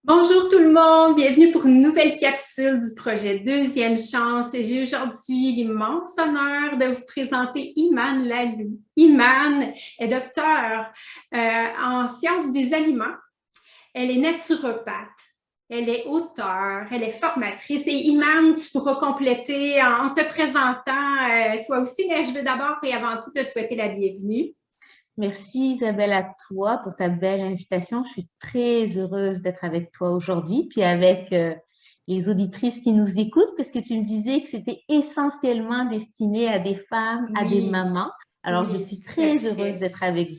Bonjour tout le monde, bienvenue pour une nouvelle capsule du projet Deuxième Chance et j'ai aujourd'hui l'immense honneur de vous présenter Imane Lalou. Imane est docteure en sciences des aliments, elle est naturopathe, elle est auteure, elle est formatrice et Imane, tu pourras compléter en te présentant toi aussi, mais je veux d'abord et avant tout te souhaiter la bienvenue. Merci Isabelle à toi pour ta belle invitation. Je suis très heureuse d'être avec toi aujourd'hui, puis avec les auditrices qui nous écoutent, parce que tu me disais que c'était essentiellement destiné à des femmes, à des Oui, mamans. Alors, je oui, suis tout à très heureuse fait. d'être avec vous.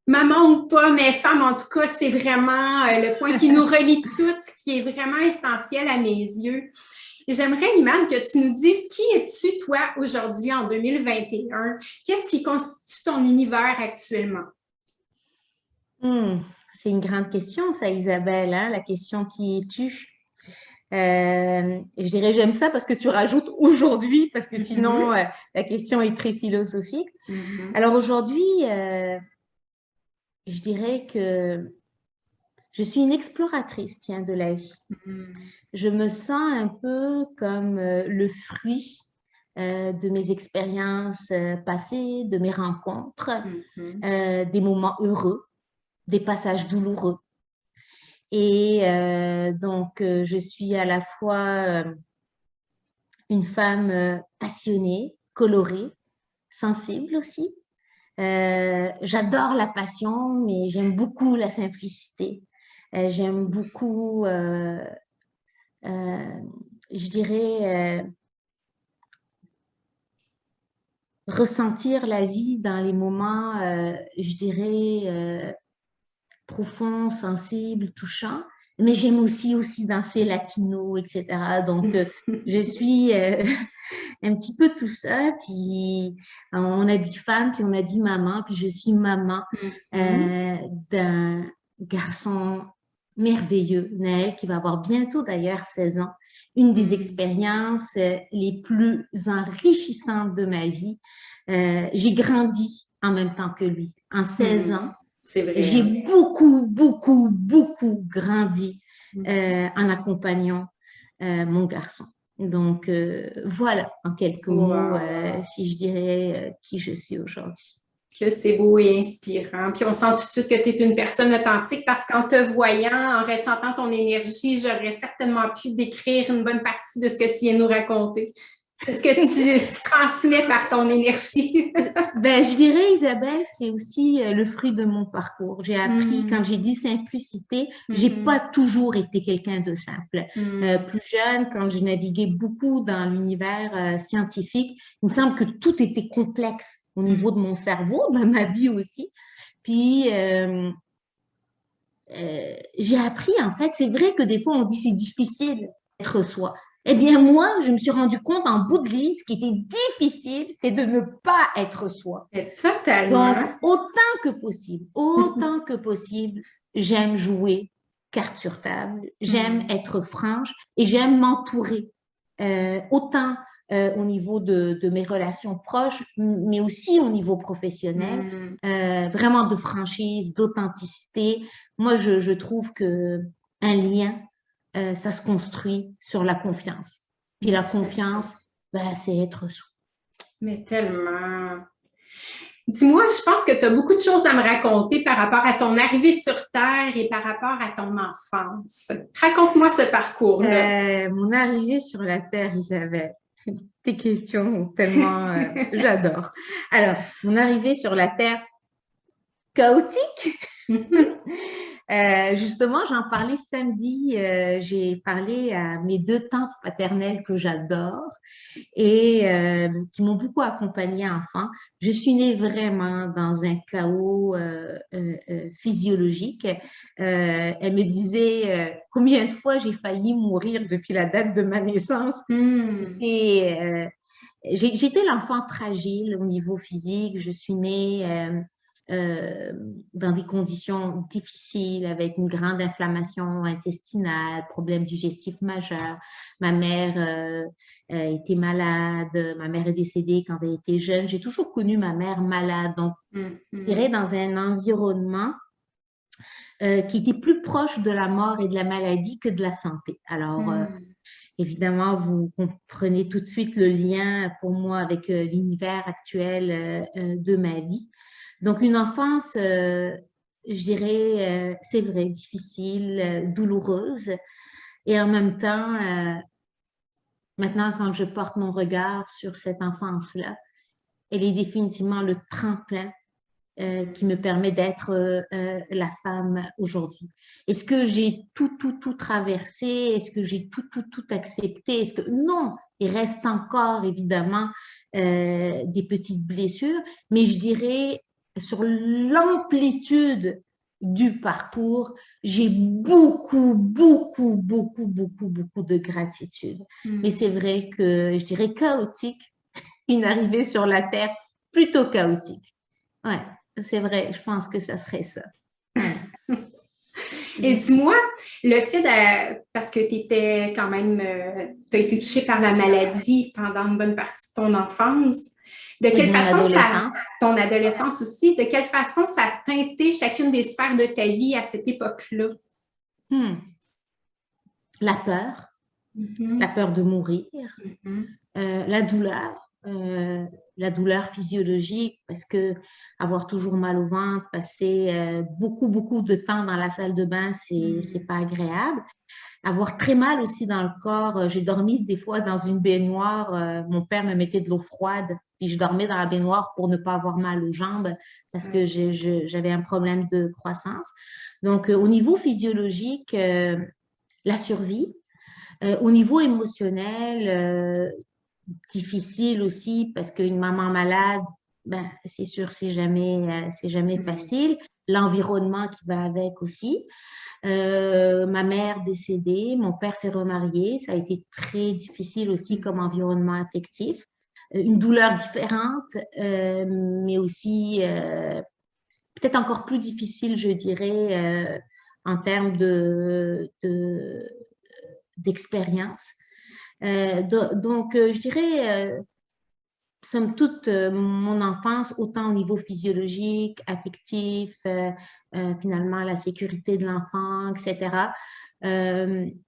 Maman ou pas, mais femme, en tout cas, c'est vraiment le point qui nous relie toutes, qui est vraiment essentiel à mes yeux. J'aimerais, Imane, que tu nous dises qui es-tu, toi, aujourd'hui, en 2021? Qu'est-ce qui constitue ton univers actuellement? C'est une grande question, ça, Isabelle, hein, la question qui es-tu? Je dirais j'aime ça parce que tu rajoutes aujourd'hui, parce que sinon, la question est très philosophique. Alors aujourd'hui, je dirais que je suis une exploratrice, tiens, de la vie. Je me sens un peu comme le fruit de mes expériences passées, de mes rencontres, des moments heureux, des passages douloureux. Et donc, je suis à la fois une femme passionnée, colorée, sensible aussi. J'adore la passion, mais j'aime beaucoup la simplicité. J'aime beaucoup, je dirais, ressentir la vie dans les moments, je dirais, profonds, sensibles, touchants. Mais j'aime aussi danser latino, etc. Donc, je suis un petit peu tout ça. Puis, on a dit femme, puis on a dit maman. Puis, je suis maman d'un garçon merveilleux, Naël, qui va avoir bientôt d'ailleurs 16 ans. Une des expériences les plus enrichissantes de ma vie. J'ai grandi en même temps que lui. En 16 ans, C'est vrai. j'ai beaucoup grandi en accompagnant mon garçon. Donc, voilà, en quelques mots, si je dirais qui je suis aujourd'hui. Que c'est beau et inspirant. Puis on sent tout de suite que tu es une personne authentique parce qu'en te voyant, en ressentant ton énergie, j'aurais certainement pu décrire une bonne partie de ce que tu viens de nous raconter. C'est ce que tu transmets par ton énergie. Ben, je dirais, Isabelle, c'est aussi le fruit de mon parcours. J'ai appris, quand j'ai dit simplicité, j'ai pas toujours été quelqu'un de simple. Plus jeune, quand je naviguais beaucoup dans l'univers scientifique, il me semble que tout était complexe au niveau de mon cerveau, dans ma vie aussi. Puis, j'ai appris, en fait, c'est vrai que des fois, on dit c'est difficile d'être soi. Eh bien, moi, je me suis rendu compte en bout de ligne, ce qui était difficile, c'était de ne pas être soi. Donc, Totalement. autant que possible, j'aime jouer carte sur table, j'aime être franche et j'aime m'entourer. Autant au niveau de mes relations proches, mais aussi au niveau professionnel, vraiment de franchise, d'authenticité. Moi, je trouve que un lien, ça se construit sur la confiance. Puis la confiance, ben, c'est être soi. Mais tellement. Dis-moi, je pense que tu as beaucoup de choses à me raconter par rapport à ton arrivée sur Terre et par rapport à ton enfance. Raconte-moi ce parcours-là. Mon arrivée sur la Terre, Isabelle. Tes questions sont tellement, j'adore. Alors, mon arrivée sur la Terre chaotique. Justement, j'en parlais samedi. J'ai parlé à mes deux tantes paternelles que j'adore et qui m'ont beaucoup accompagnée enfant. Je suis née vraiment dans un chaos physiologique. Elle me disait combien de fois j'ai failli mourir depuis la date de ma naissance. J'étais l'enfant fragile au niveau physique. Je suis née dans des conditions difficiles avec une grande inflammation intestinale, problème digestif majeur. Ma mère était malade. Ma mère est décédée quand elle était jeune. J'ai toujours connu ma mère malade. Donc, je dirais dans un environnement qui était plus proche de la mort et de la maladie que de la santé. Alors, évidemment, vous comprenez tout de suite le lien pour moi avec l'univers actuel de ma vie. Donc, une enfance, je dirais, c'est vrai, difficile, douloureuse. Et en même temps, maintenant, quand je porte mon regard sur cette enfance-là, elle est définitivement le tremplin qui me permet d'être la femme aujourd'hui. Est-ce que j'ai tout traversé? Est-ce que j'ai tout accepté? Est-ce que non, il reste encore évidemment des petites blessures, mais je dirais sur l'amplitude du parcours, j'ai beaucoup de gratitude. Mais c'est vrai que je dirais chaotique, une arrivée sur la Terre plutôt chaotique. Ouais. C'est vrai, je pense que ça serait ça. Ouais. Et dis-moi, le fait parce que tu étais quand même, tu as été touchée par la maladie pendant une bonne partie de ton enfance, de quelle façon ton adolescence aussi, de quelle façon ça a teinté chacune des sphères de ta vie à cette époque-là? La peur, la peur de mourir, la douleur physiologique, parce que avoir toujours mal au ventre, passer beaucoup de temps dans la salle de bain, c'est pas agréable. Avoir très mal aussi dans le corps. J'ai dormi des fois dans une baignoire. Mon père me mettait de l'eau froide, puis je dormais dans la baignoire pour ne pas avoir mal aux jambes parce que j'avais un problème de croissance. Donc, au niveau physiologique, la survie. Au niveau émotionnel, difficile aussi parce qu'une maman malade, ben, c'est sûr, c'est jamais facile. L'environnement qui va avec aussi. Ma mère décédée, mon père s'est remarié, ça a été très difficile aussi comme environnement affectif. Une douleur différente, mais aussi peut-être encore plus difficile, je dirais, en termes d'expérience. Donc, je dirais, somme toute, mon enfance, autant au niveau physiologique, affectif, finalement la sécurité de l'enfant, etc.,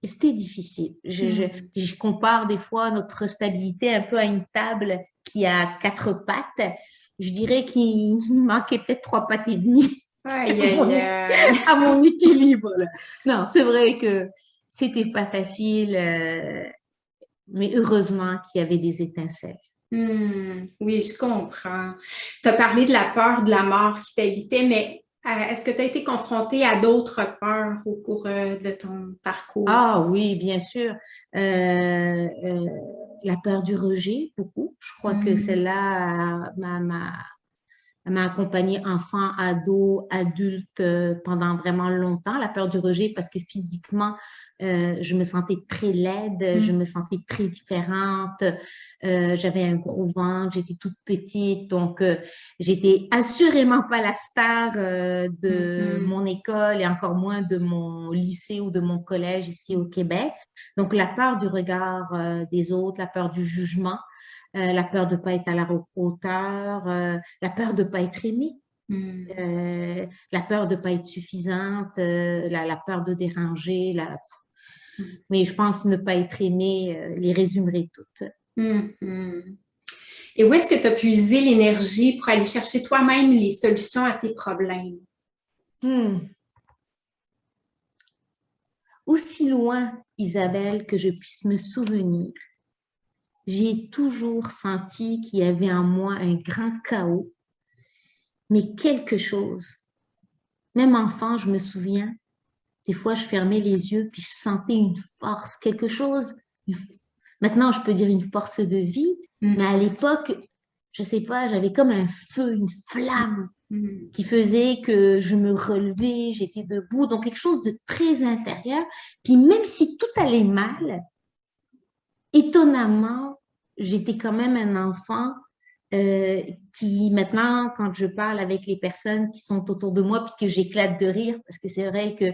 c'était difficile. Je compare des fois notre stabilité un peu à une table qui a 4 pattes. Je dirais qu'il manquait peut-être 3 pattes et demie à mon équilibre. Là. Non, c'est vrai que c'était pas facile, mais heureusement qu'il y avait des étincelles. Oui, je comprends. Tu as parlé de la peur de la mort qui t'habitait, mais est-ce que tu as été confrontée à d'autres peurs au cours de ton parcours? Ah oui, bien sûr. La peur du rejet, beaucoup. Je crois que celle-là m'a accompagnée enfant, ado, adulte pendant vraiment longtemps. La peur du rejet parce que physiquement, je me sentais très laide, je me sentais très différente. J'avais un gros ventre, j'étais toute petite, donc j'étais assurément pas la star de mon école et encore moins de mon lycée ou de mon collège ici au Québec. Donc la peur du regard des autres, la peur du jugement. La peur de ne pas être à la hauteur, la peur de ne pas être aimée, la peur de ne pas être suffisante, la peur de déranger. Mais je pense ne pas être aimée les résumerait toutes. Et où est-ce que tu as puisé l'énergie pour aller chercher toi-même les solutions à tes problèmes? Aussi loin, Isabelle, que je puisse me souvenir, j'ai toujours senti qu'il y avait en moi un grand chaos, mais quelque chose. Même enfant, je me souviens, des fois, je fermais les yeux puis je sentais une force, quelque chose. Maintenant, je peux dire une force de vie, mais à l'époque, je sais pas, j'avais comme un feu, une flamme qui faisait que je me relevais, j'étais debout, donc quelque chose de très intérieur. Puis même si tout allait mal, étonnamment, j'étais quand même un enfant qui, maintenant, quand je parle avec les personnes qui sont autour de moi, puis que j'éclate de rire, parce que c'est vrai que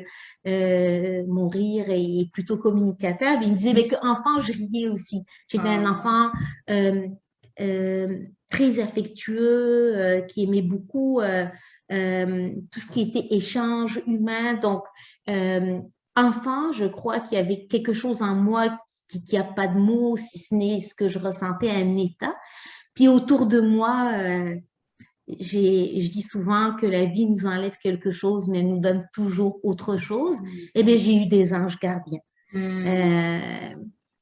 mon rire est plutôt communicateur, ils me disaient mais qu'enfant, je riais aussi. J'étais un enfant très affectueux, qui aimait beaucoup tout ce qui était échange humain. Donc, enfant, je crois qu'il y avait quelque chose en moi qui n'a pas de mots, si ce n'est ce que je ressentais à un état. Puis autour de moi, je dis souvent que la vie nous enlève quelque chose, mais nous donne toujours autre chose. Eh bien, j'ai eu des anges gardiens.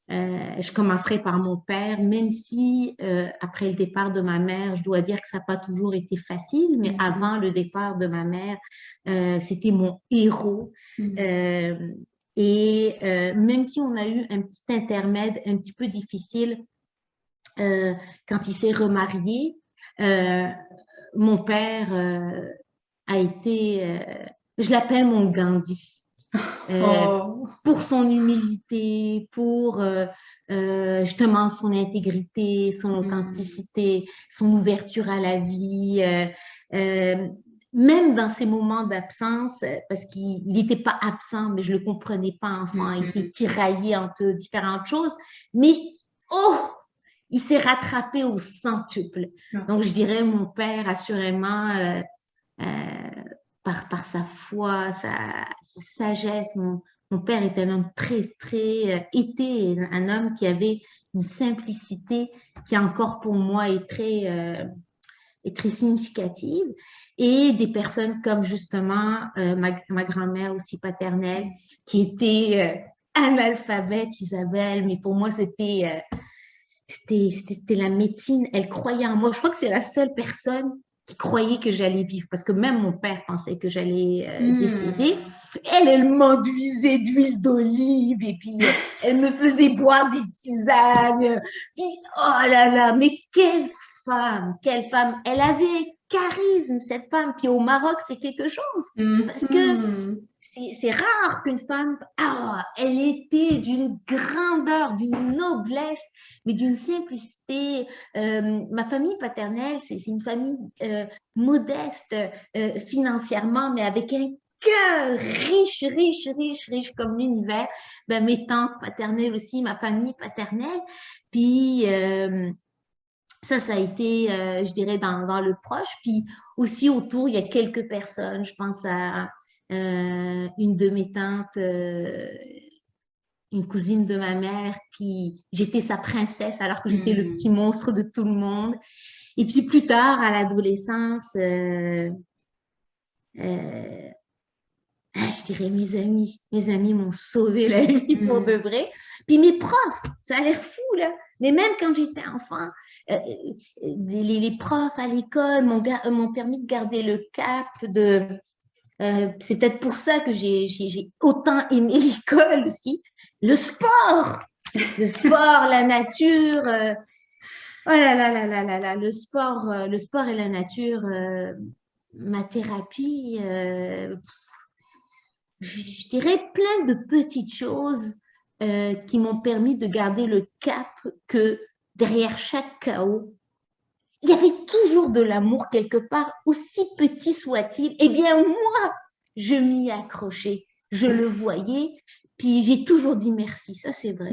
Je commencerai par mon père, même si après le départ de ma mère, je dois dire que ça n'a pas toujours été facile, mais avant le départ de ma mère, c'était mon héros. Et même si on a eu un petit intermède un petit peu difficile quand il s'est remarié, mon père a été, je l'appelle mon Gandhi. Pour son humilité, pour justement son intégrité, son authenticité, son ouverture à la vie, même dans ces moments d'absence, parce qu'il n'était pas absent, mais je ne le comprenais pas enfant, il était tiraillé entre différentes choses, mais il s'est rattrapé au centuple. Donc, je dirais mon père, assurément, par sa foi, sa sagesse. Mon père était un homme était un homme qui avait une simplicité qui encore pour moi est très significative. Et des personnes comme justement ma grand-mère aussi paternelle, qui était analphabète, Isabelle, mais pour moi c'était la médecine. Elle croyait en moi. Je crois que c'est la seule personne qui croyait que j'allais vivre, parce que même mon père pensait que j'allais décéder. Elle m'enduisait d'huile d'olive, et puis elle me faisait boire des tisanes. Puis, oh là là, mais quelle femme! Elle avait charisme, cette femme. Puis au Maroc, c'est quelque chose, parce que c'est rare qu'une femme, elle était d'une grandeur, d'une noblesse, mais d'une simplicité. Ma famille paternelle, c'est une famille modeste financièrement, mais avec un cœur riche comme l'univers. Ben, mes tantes paternelles aussi, ma famille paternelle. Puis ça a été, je dirais, dans le proche. Puis aussi autour, il y a quelques personnes. Je pense à une de mes tantes, une cousine de ma mère, j'étais sa princesse alors que j'étais le petit monstre de tout le monde. Et puis plus tard, à l'adolescence, je dirais mes amis m'ont sauvé la vie pour de vrai. Puis mes profs, ça a l'air fou là, mais même quand j'étais enfant, les profs à l'école m'ont permis de garder le cap c'est peut-être pour ça que j'ai autant aimé l'école aussi. Le sport, la nature. Oh là là là là là là, le sport et la nature, ma thérapie. Je dirais plein de petites choses qui m'ont permis de garder le cap que derrière chaque chaos, il y avait toujours de l'amour quelque part, aussi petit soit-il. Eh bien, moi, je m'y accrochais. Je le voyais, puis j'ai toujours dit merci. Ça, c'est vrai.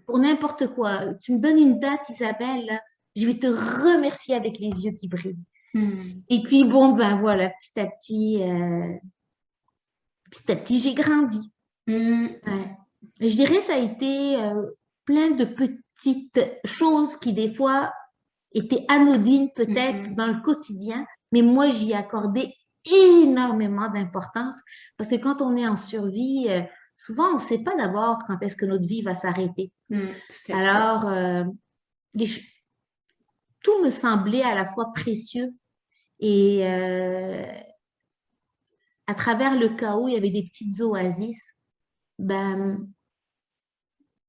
Pour n'importe quoi. Tu me donnes une date, Isabelle, là, je vais te remercier avec les yeux qui brillent. Et puis, bon, ben voilà, petit à petit, j'ai grandi. Ouais. Je dirais ça a été plein de petites choses qui, des fois, étaient anodines peut-être dans le quotidien, mais moi, j'y accordais énormément d'importance parce que quand on est en survie, souvent, on ne sait pas d'abord quand est-ce que notre vie va s'arrêter. Alors, tout me semblait à la fois précieux et à travers le chaos, il y avait des petites oasis. Ben,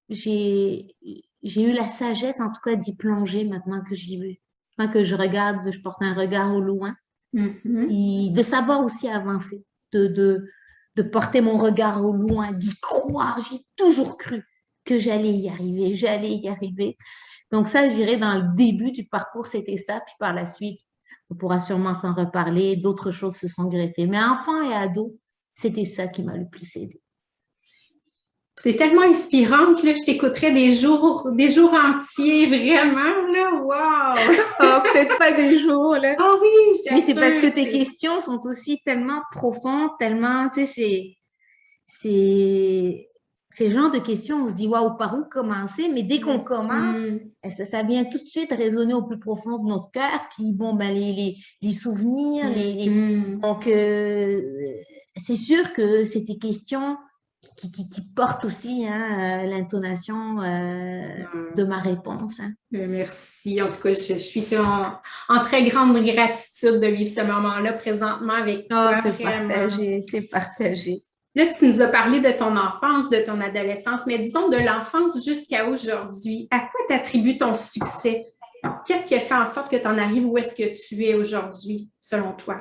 j'ai eu la sagesse, en tout cas, d'y plonger maintenant que j'y vais. Maintenant que je regarde, je porte un regard au loin. Et de savoir aussi avancer, de porter mon regard au loin, d'y croire. J'ai toujours cru que j'allais y arriver. Donc ça, je dirais, dans le début du parcours, c'était ça. Puis par la suite, on pourra sûrement s'en reparler. D'autres choses se sont greffées. Mais enfant et ado, c'était ça qui m'a le plus aidé. C'est tellement inspirante, là, je t'écouterais des jours entiers, vraiment, là, wow! Oh, peut-être pas des jours, là. Ah oui, je Mais c'est parce que t'assure, tes questions sont aussi tellement profondes, tellement, tu sais, c'est le genre de questions, on se dit, waouh, par où commencer? Mais dès qu'on commence, ça vient tout de suite résonner au plus profond de notre cœur. Puis bon, ben, les souvenirs, donc, c'est sûr que c'est des questions qui portent aussi hein, l'intonation de ma réponse. Hein. Merci. En tout cas, je suis en très grande gratitude de vivre ce moment-là présentement avec Oh, toi, c'est vraiment. partagé, c'est partagé. Là, tu nous as parlé de ton enfance, de ton adolescence, mais disons de l'enfance jusqu'à aujourd'hui. À quoi t'attribues ton succès? Qu'est-ce qui a fait en sorte que tu en arrives où est-ce que tu es aujourd'hui, selon toi?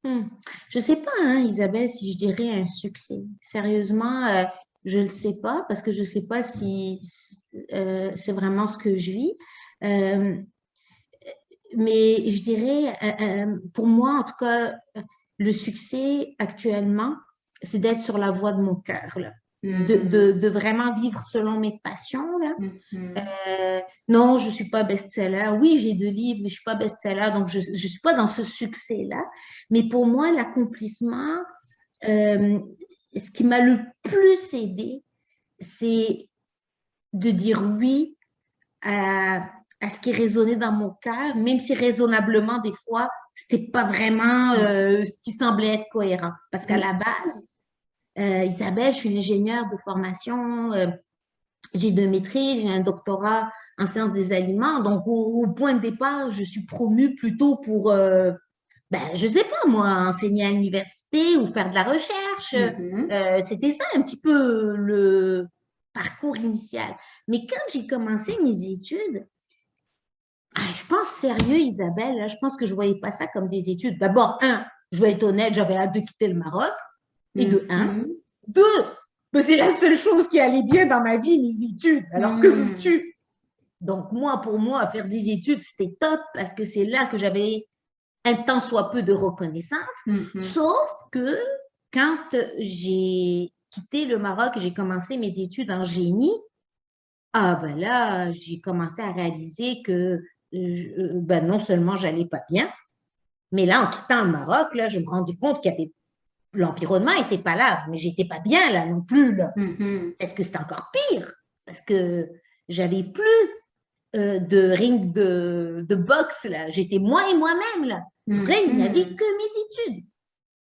Je ne sais pas, hein, Isabelle, si je dirais un succès. Sérieusement, je ne le sais pas parce que je ne sais pas si c'est vraiment ce que je vis. Euh, mais je dirais, pour moi, en tout cas, le succès actuellement, c'est d'être sur la voie de mon cœur, là. De vraiment vivre selon mes passions. Là. Non, je ne suis pas best-seller. Oui, j'ai 2 livres, mais je ne suis pas best-seller, donc je ne suis pas dans ce succès-là. Mais pour moi, l'accomplissement, ce qui m'a le plus aidé, c'est de dire oui à ce qui résonnait dans mon cœur, même si raisonnablement, des fois, ce n'était pas vraiment ce qui semblait être cohérent. Parce qu'à la base, Isabelle, je suis ingénieure de formation, j'ai 2 maîtrises, j'ai un doctorat en sciences des aliments. Donc, au point de départ, je suis promue plutôt pour, je ne sais pas, moi, enseigner à l'université ou faire de la recherche. C'était ça un petit peu le parcours initial. Mais quand j'ai commencé mes études, je pense sérieux, Isabelle, là, je pense que je ne voyais pas ça comme des études. D'abord, je vais être honnête, j'avais hâte de quitter le Maroc. Et de un. 2, c'est la seule chose qui allait bien dans ma vie, mes études. Alors que veux-tu? Donc, pour moi, faire des études, c'était top parce que c'est là que j'avais un tant soit peu de reconnaissance. Sauf que quand j'ai quitté le Maroc et j'ai commencé mes études en génie, là, j'ai commencé à réaliser que non seulement j'allais pas bien, mais là, en quittant le Maroc, là, je me rendais compte qu'il y avait l'environnement n'était pas là, mais j'étais pas bien là non plus. Là. Peut-être que c'était encore pire parce que j'avais plus de ring de boxe là. J'étais moi et moi-même là. Après, il n'y avait que mes études.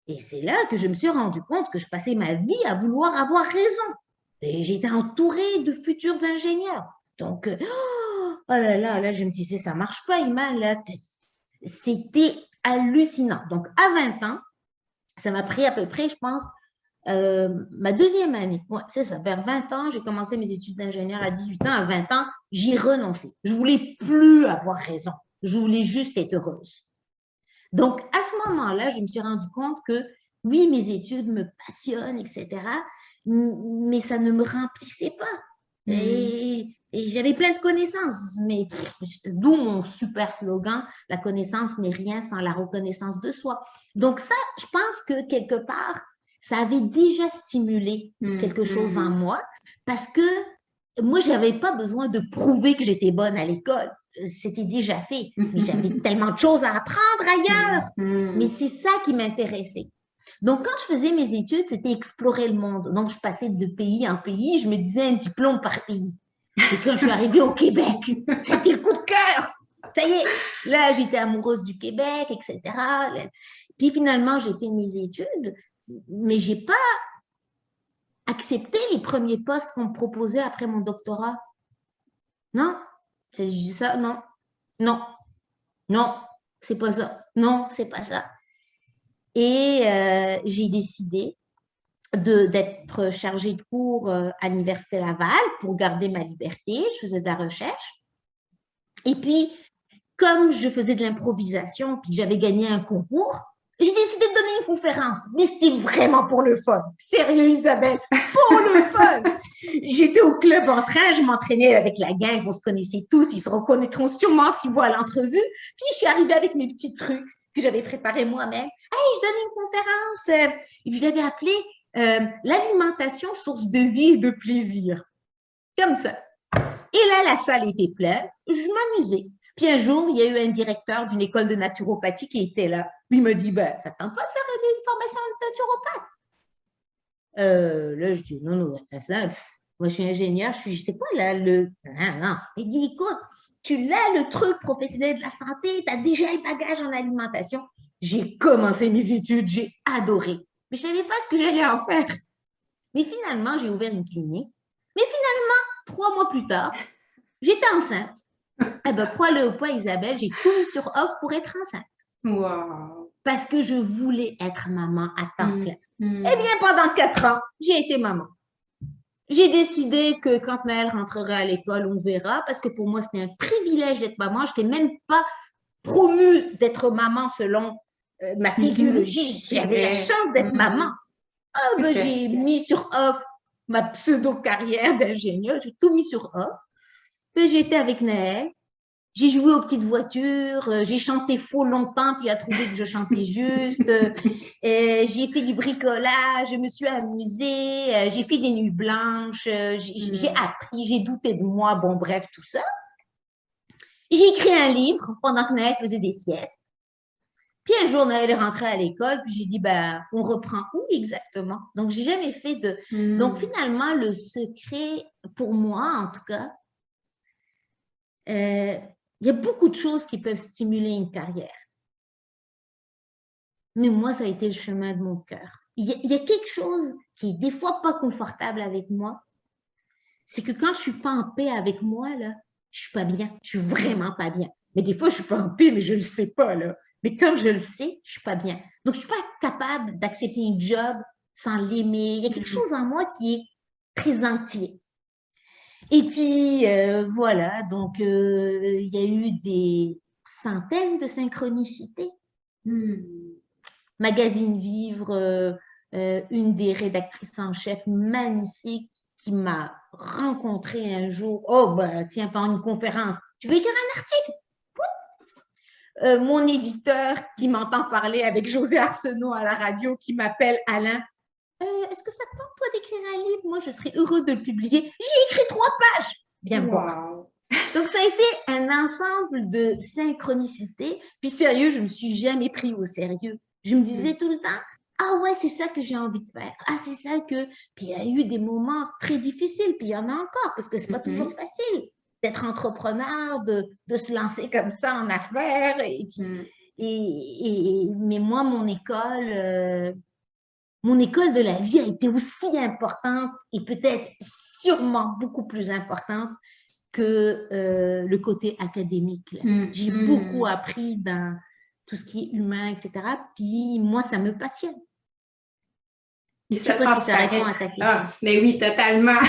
Et c'est là que je me suis rendu compte que je passais ma vie à vouloir avoir raison. Et j'étais entourée de futurs ingénieurs. Donc, oh là, je me disais, ça marche pas, Iman, là. C'était hallucinant. Donc, à 20 ans, ça m'a pris à peu près, je pense, ma 2e année. Ouais, c'est ça. Vers 20 ans, j'ai commencé mes études d'ingénieur à 18 ans. À 20 ans, j'y renoncé. Je voulais plus avoir raison. Je voulais juste être heureuse. Donc, à ce moment-là, je me suis rendu compte que oui, mes études me passionnent, etc., mais ça ne me remplissait pas. Et j'avais plein de connaissances, mais d'où mon super slogan, la connaissance n'est rien sans la reconnaissance de soi. Donc ça, je pense que quelque part, ça avait déjà stimulé quelque chose en moi parce que moi, je n'avais pas besoin de prouver que j'étais bonne à l'école. C'était déjà fait. Mais j'avais tellement de choses à apprendre ailleurs. Mais c'est ça qui m'intéressait. Donc, quand je faisais mes études, c'était explorer le monde. Donc, je passais de pays en pays, je me disais un diplôme par pays. Et quand je suis arrivée au Québec, c'était le coup de cœur. Ça y est, là, j'étais amoureuse du Québec, etc. Puis finalement, j'ai fait mes études, mais je n'ai pas accepté les premiers postes qu'on me proposait après mon doctorat. Non, je dis ça, non, c'est pas ça. Non, c'est pas ça. Et j'ai décidé d'être chargée de cours à l'Université Laval pour garder ma liberté. Je faisais de la recherche. Et puis, comme je faisais de l'improvisation puis que j'avais gagné un concours, j'ai décidé de donner une conférence. Mais c'était vraiment pour le fun. Sérieux, Isabelle, pour le fun. J'étais au club en train, je m'entraînais avec la gang, on se connaissait tous, ils se reconnaîtront sûrement s'ils voient l'entrevue. Puis, je suis arrivée avec mes petits trucs que j'avais préparés moi-même. Hey, je donne une conférence. Et je l'avais appelée l'alimentation, source de vie et de plaisir. Comme ça. Et là, la salle était pleine, je m'amusais. Puis un jour, il y a eu un directeur d'une école de naturopathie qui était là. Il me dit, ben, ça ne tente pas de faire une formation de naturopathe? Là, je dis, non, non, ça, moi, je suis ingénieur, je sais pas, là, non, non. Il dit, écoute, tu l'as, le truc professionnel de la santé, tu as déjà le bagage en alimentation. J'ai commencé mes études, j'ai adoré. Mais je ne savais pas ce que j'allais en faire. Mais finalement, j'ai ouvert une clinique. Mais finalement, 3 mois plus tard, j'étais enceinte. Eh bien, crois-le ou pas, Isabelle, j'ai tout mis sur off pour être enceinte. Wow. Parce que je voulais être maman à temps plein. Eh bien, pendant 4 ans, j'ai été maman. J'ai décidé que quand Naël rentrera à l'école, on verra, parce que pour moi, c'était un privilège d'être maman. Je n'étais même pas promue d'être maman selon ma physiologie. J'avais la chance d'être maman. Ah, ben, j'ai mis sur off ma pseudo-carrière d'ingénieur. J'ai tout mis sur off. Puis j'ai été avec Naël. J'ai joué aux petites voitures, j'ai chanté faux longtemps, puis il a trouvé que je chantais juste. J'ai fait du bricolage, je me suis amusée, j'ai fait des nuits blanches, j'ai appris, j'ai douté de moi, bon bref, tout ça. J'ai écrit un livre pendant que Naël faisait des siestes. Puis un jour, Naël est rentré à l'école, puis j'ai dit, ben, on reprend où exactement? Donc, j'ai jamais fait de... Donc, finalement, le secret, pour moi en tout cas, il y a beaucoup de choses qui peuvent stimuler une carrière. Mais moi, ça a été le chemin de mon cœur. Il y a quelque chose qui est des fois pas confortable avec moi. C'est que quand je suis pas en paix avec moi, là, je suis pas bien. Je suis vraiment pas bien. Mais des fois, je suis pas en paix, mais je le sais pas, là. Mais quand je le sais, je suis pas bien. Donc, je suis pas capable d'accepter un job sans l'aimer. Il y a quelque chose en moi qui est très entier. Et puis, voilà, donc il y a eu des centaines de synchronicités. Magazine Vivre, une des rédactrices en chef magnifiques qui m'a rencontrée un jour. Oh, ben, tiens, pendant une conférence, tu veux écrire un article? Mon éditeur qui m'entend parler avec José Arsenault à la radio, qui m'appelle Alain. Est-ce que ça te tente, toi, d'écrire un livre? Moi, je serais heureux de le publier. J'ai écrit 3 pages. Bien voir. Donc, ça a été un ensemble de synchronicités. Puis, sérieux, je ne me suis jamais pris au sérieux. Je me disais tout le temps, ah ouais, c'est ça que j'ai envie de faire. Ah, c'est ça que... Puis, il y a eu des moments très difficiles. Puis, il y en a encore, parce que ce n'est pas toujours facile d'être entrepreneur, de se lancer comme ça en affaires. Et puis, mais moi, mon école de la vie a été aussi importante et peut-être sûrement beaucoup plus importante que le côté académique. J'ai beaucoup appris dans tout ce qui est humain, etc. Puis moi, ça me passionne. Je ne sais pas si ça répond à ta question. Ah, mais oui, totalement.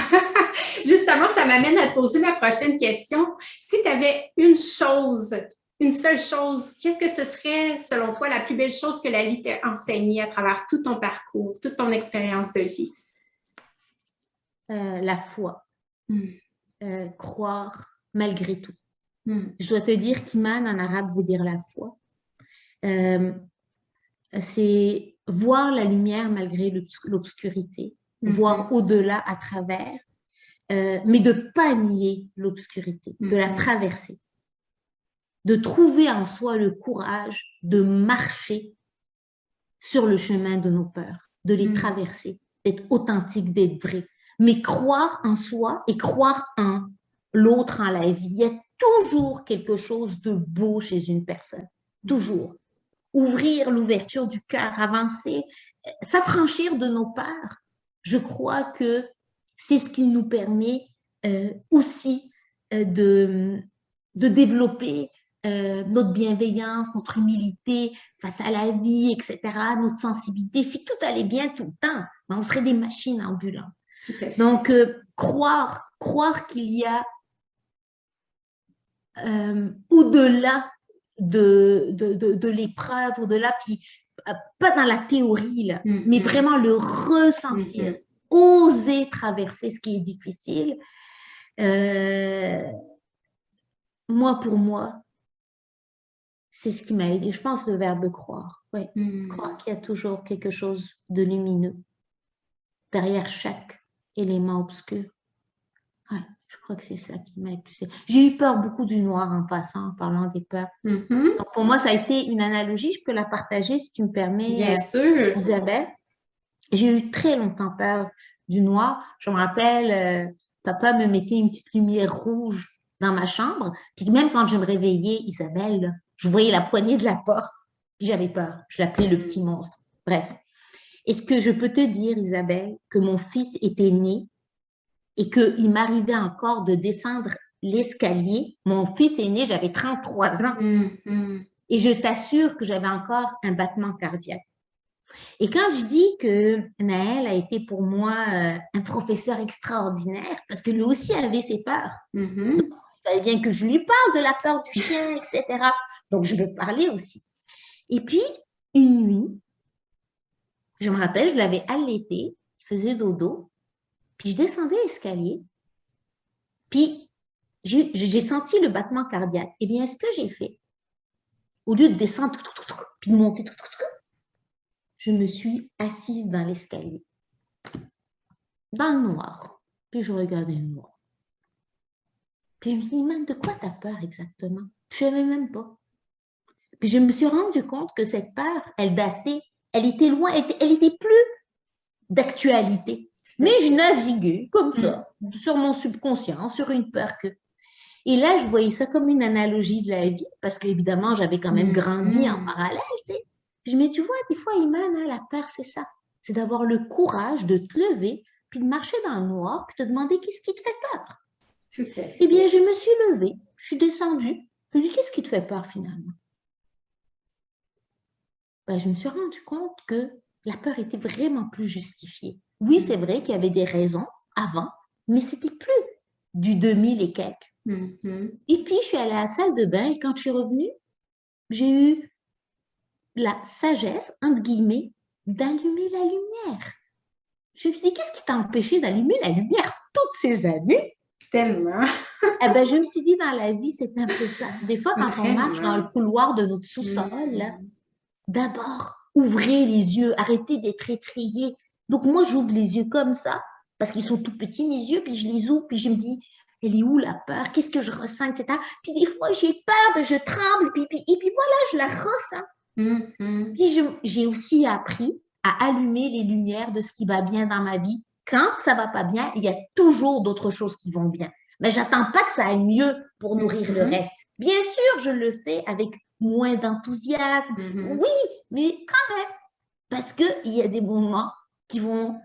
Justement, ça m'amène à te poser ma prochaine question. Si tu avais une seule chose, qu'est-ce que ce serait, selon toi, la plus belle chose que la vie t'a enseignée à travers tout ton parcours, toute ton expérience de vie? La foi. Croire malgré tout. Je dois te dire qu'Iman en arabe veut dire la foi. C'est voir la lumière malgré l'obscurité, voir au-delà à travers, mais de ne pas nier l'obscurité, de la traverser, de trouver en soi le courage de marcher sur le chemin de nos peurs, de les traverser, d'être authentique, d'être vrai, mais croire en soi et croire en l'autre, en la vie. Il y a toujours quelque chose de beau chez une personne, toujours. Ouvrir l'ouverture du cœur, avancer, s'affranchir de nos peurs. Je crois que c'est ce qui nous permet aussi de développer notre bienveillance, notre humilité face à la vie, etc., notre sensibilité. Si tout allait bien tout le temps, on serait des machines ambulantes. Donc, croire qu'il y a au-delà de l'épreuve, au-delà, puis pas dans la théorie, là, mais vraiment le ressentir, oser traverser ce qui est difficile. Pour moi, c'est ce qui m'a aidé. Je pense le verbe croire. Oui, croire qu'il y a toujours quelque chose de lumineux. derrière chaque élément obscur. Ouais, je crois que c'est ça qui m'a épuisée. J'ai eu peur beaucoup du noir en passant, en parlant des peurs. Donc pour moi, ça a été une analogie. Je peux la partager si tu me permets, Bien sûr. Isabelle. J'ai eu très longtemps peur du noir. Je me rappelle, papa me mettait une petite lumière rouge dans ma chambre. Puis même quand je me réveillais, Isabelle, je voyais la poignée de la porte. Puis j'avais peur. Je l'appelais le petit monstre. Bref. Est-ce que je peux te dire, Isabelle, que mon fils était né et qu'il m'arrivait encore de descendre l'escalier. Mon fils est né, j'avais 33 ans. Et je t'assure que j'avais encore un battement cardiaque. Et quand je dis que Naël a été pour moi un professeur extraordinaire, parce que lui aussi avait ses peurs. Donc, il fallait bien que je lui parle de la peur du chien, etc. Donc, je veux parler aussi. Et puis, une nuit, je me rappelle, je l'avais allaité, il faisait dodo, puis je descendais l'escalier, puis j'ai senti le battement cardiaque. Eh bien, ce que j'ai fait, au lieu de descendre, puis de monter, je me suis assise dans l'escalier, dans le noir, puis je regardais le noir. Puis je me dis, man, de quoi tu as peur exactement? Je ne savais même pas. Puis je me suis rendu compte que cette peur, elle datait, elle était loin, elle était plus d'actualité. Mais je naviguais comme ça, sur mon subconscient, sur une peur que... Et là, je voyais ça comme une analogie de la vie, parce qu'évidemment, j'avais quand même grandi en parallèle, tu sais. Je me dis, tu vois, des fois, Iman, hein, la peur, c'est ça. C'est d'avoir le courage de te lever, puis de marcher dans le noir, puis te demander qu'est-ce qui te fait peur. Tout à fait. Eh bien, je me suis levée, je suis descendue, je me dis, qu'est-ce qui te fait peur finalement? Ben, je me suis rendu compte que la peur était vraiment plus justifiée. Oui, c'est vrai qu'il y avait des raisons avant, mais c'était plus du 2000 et quelques. Et puis, je suis allée à la salle de bain et quand je suis revenue, j'ai eu la sagesse, entre guillemets, d'allumer la lumière. Je me suis dit, qu'est-ce qui t'a empêché d'allumer la lumière toutes ces années? Tellement. Eh ben, je me suis dit, dans la vie, c'est un peu ça. Des fois, quand on marche dans le couloir de notre sous-sol, d'abord, ouvrez les yeux, arrêtez d'être effrayé. Donc, moi, j'ouvre les yeux comme ça, parce qu'ils sont tout petits, mes yeux, puis je les ouvre, puis je me dis, elle est où la peur? Qu'est-ce que je ressens, etc. Puis des fois, j'ai peur, je tremble, et puis voilà, je la ressens. Puis j'ai aussi appris à allumer les lumières de ce qui va bien dans ma vie. Quand ça va pas bien, il y a toujours d'autres choses qui vont bien. Mais j'attends pas que ça aille mieux pour nourrir le reste. Bien sûr, je le fais avec moins d'enthousiasme. Oui, mais quand même. Parce qu'il y a des moments qui vont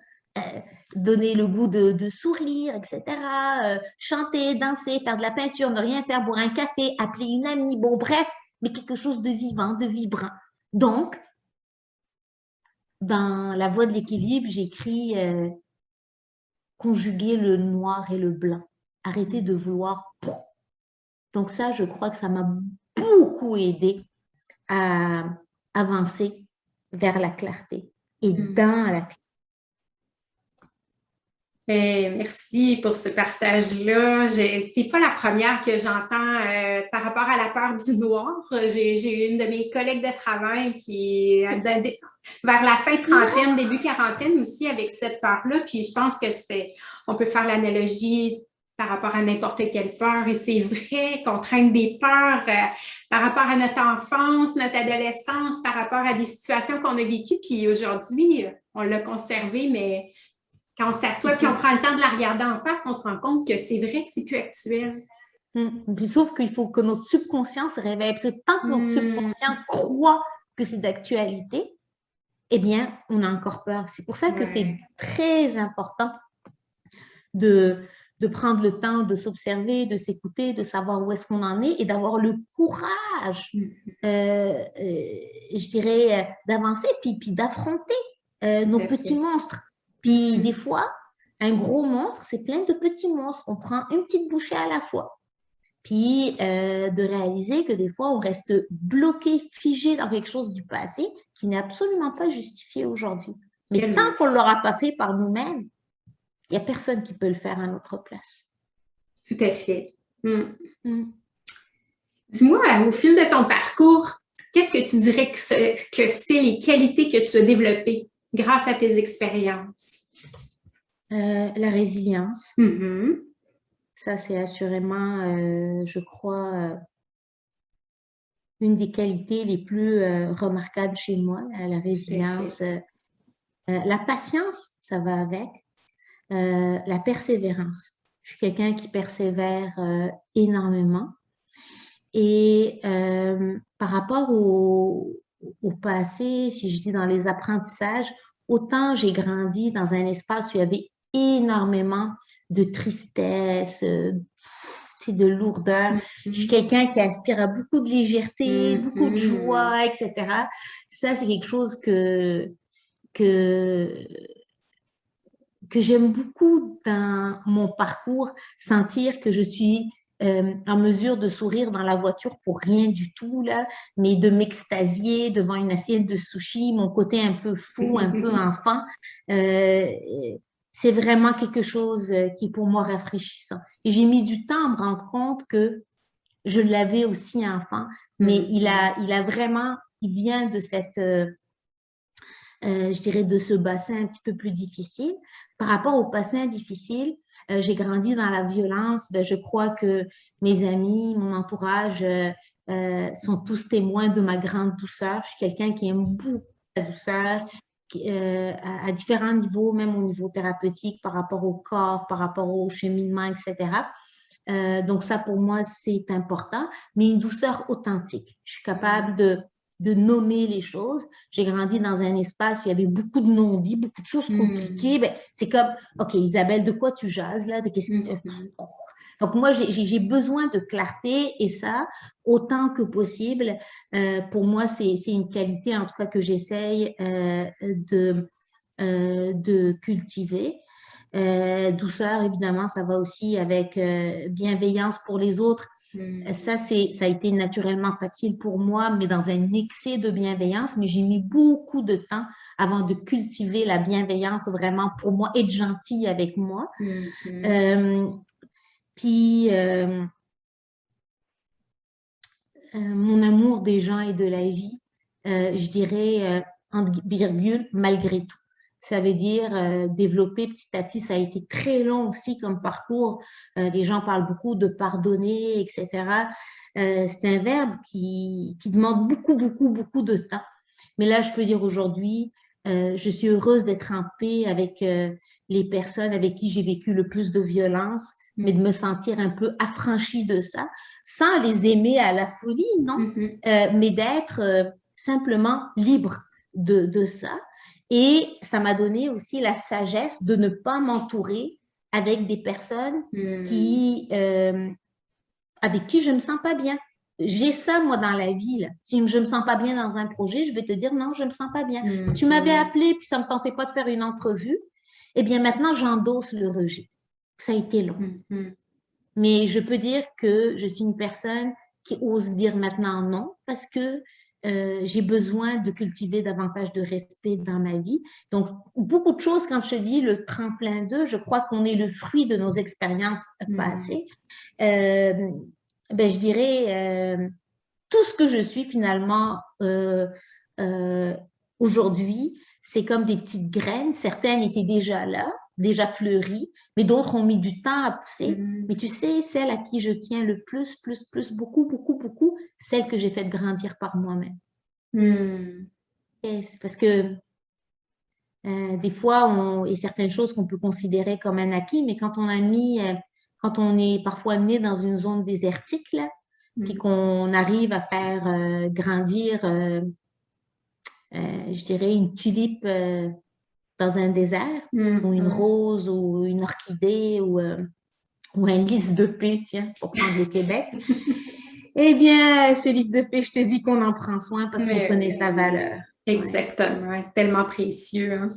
donner le goût de sourire, etc. Chanter, danser, faire de la peinture, ne rien faire, boire un café, appeler une amie. Bon, bref, mais quelque chose de vivant, de vibrant. Donc, dans La Voie de l'équilibre, j'écris conjuguer le noir et le blanc. Arrêter de vouloir. Donc ça, je crois que ça m'a beaucoup aidé à avancer vers la clarté et dans la clarté. Merci pour ce partage-là. Tu n'es pas la première que j'entends par rapport à la peur du noir. J'ai une de mes collègues de travail qui est vers la fin trentaine, début quarantaine aussi avec cette peur-là. Puis je pense que on peut faire l'analogie par rapport à n'importe quelle peur. Et c'est vrai qu'on traîne des peurs par rapport à notre enfance, notre adolescence, par rapport à des situations qu'on a vécues. Puis aujourd'hui, on l'a conservé, mais quand on s'assoit et on prend le temps de la regarder en face, on se rend compte que c'est vrai que c'est plus actuel. Sauf qu'il faut que notre subconscient se réveille. Parce que tant que notre subconscient croit que c'est d'actualité, eh bien, on a encore peur. C'est pour ça que c'est très important de prendre le temps de s'observer, de s'écouter, de savoir où est-ce qu'on en est et d'avoir le courage, je dirais, d'avancer puis d'affronter nos petits monstres. Puis des fois, un gros monstre, c'est plein de petits monstres. On prend une petite bouchée à la fois. Puis de réaliser que des fois, on reste bloqué, figé dans quelque chose du passé qui n'est absolument pas justifié aujourd'hui. Mais tant qu'on ne l'aura pas fait par nous-mêmes, il n'y a personne qui peut le faire à notre place. Tout à fait. Dis-moi, au fil de ton parcours, qu'est-ce que tu dirais que c'est les qualités que tu as développées grâce à tes expériences? La résilience, Mhm. ça c'est assurément, je crois, une des qualités les plus remarquables chez moi, la Tout à fait. résilience. La patience, ça va avec. La persévérance. Je suis quelqu'un qui persévère énormément. Et par rapport au passé, si je dis dans les apprentissages, autant j'ai grandi dans un espace où il y avait énormément de tristesse, de lourdeur. Je suis Mhm. quelqu'un qui aspire à beaucoup de légèreté, beaucoup de Mhm. joie, etc. Ça, c'est quelque chose que, que j'aime beaucoup dans mon parcours, sentir que je suis en mesure de sourire dans la voiture pour rien du tout, là, mais de m'extasier devant une assiette de sushi, mon côté un peu fou, un peu enfant, euh, c'est vraiment quelque chose qui est pour moi rafraîchissant. Et j'ai mis du temps à me rendre compte que je l'avais aussi enfant, mais Mhm. il a vraiment, il vient de cette je dirais, de ce bassin un petit peu plus difficile. Par rapport au bassin difficile, j'ai grandi dans la violence. Ben, je crois que mes amis, mon entourage sont tous témoins de ma grande douceur. Je suis quelqu'un qui aime beaucoup la douceur, à différents niveaux, même au niveau thérapeutique, par rapport au corps, par rapport au cheminement, etc. Donc ça, pour moi, c'est important, mais une douceur authentique. Je suis capable de nommer les choses. J'ai grandi dans un espace où il y avait beaucoup de non-dits, beaucoup de choses compliquées. Mhm. Ben, c'est comme, OK, Isabelle, de quoi tu jases là? Qu'est-ce qui... Mhm. Donc moi, j'ai besoin de clarté et ça, autant que possible, pour moi, c'est une qualité, en tout cas, que j'essaye de cultiver. Douceur, évidemment, ça va aussi avec bienveillance pour les autres. Mhm. Ça a été naturellement facile pour moi, mais dans un excès de bienveillance. Mais j'ai mis beaucoup de temps avant de cultiver la bienveillance vraiment pour moi, être gentille avec moi. Mhm. Euh, puis, mon amour des gens et de la vie, je dirais, entre virgules, malgré tout. Ça veut dire développer petit à petit. Ça a été très long aussi comme parcours. Les gens parlent beaucoup de pardonner, etc. C'est un verbe qui demande beaucoup, beaucoup, beaucoup de temps. Mais là, je peux dire aujourd'hui, je suis heureuse d'être en paix avec les personnes avec qui j'ai vécu le plus de violence, mais de me sentir un peu affranchie de ça sans les aimer à la folie, non, Mhm. mais d'être simplement libre de ça. Et ça m'a donné aussi la sagesse de ne pas m'entourer avec des personnes Mhm. qui, avec qui je ne me sens pas bien. J'ai ça, moi, dans la vie. Là. Si je ne me sens pas bien dans un projet, je vais te dire non, je ne me sens pas bien. Si tu m'avais Mhm. appelé puis ça ne me tentait pas de faire une entrevue, eh bien maintenant, j'endosse le rejet. Ça a été long. Mhm. Mais je peux dire que je suis une personne qui ose dire maintenant non parce que j'ai besoin de cultiver davantage de respect dans ma vie. Donc, beaucoup de choses, quand je dis le tremplin 2, je crois qu'on est le fruit de nos expériences Mhm. passées. Euh, ben, je dirais, tout ce que je suis finalement euh, aujourd'hui, c'est comme des petites graines. Certaines étaient déjà là, déjà fleuries, mais d'autres ont mis du temps à pousser. Mais Mhm. tu sais, celle à qui je tiens le plus, beaucoup, beaucoup, beaucoup, celle que j'ai fait grandir par moi-même. Mhm. C'est parce que des fois, il y a certaines choses qu'on peut considérer comme un acquis, mais quand on est parfois amené dans une zone désertique, là, puis Mhm. qu'on arrive à faire grandir, je dirais, une tulipe dans un désert, ou une Mhm. rose, ou une orchidée, ou un lys de paix, tiens, pour prendre le Québec, eh bien, ce lys de paix, je te dis qu'on en prend soin parce qu'on Mais connaît sa valeur. oui, Ouais. exactement, tellement précieux, hein.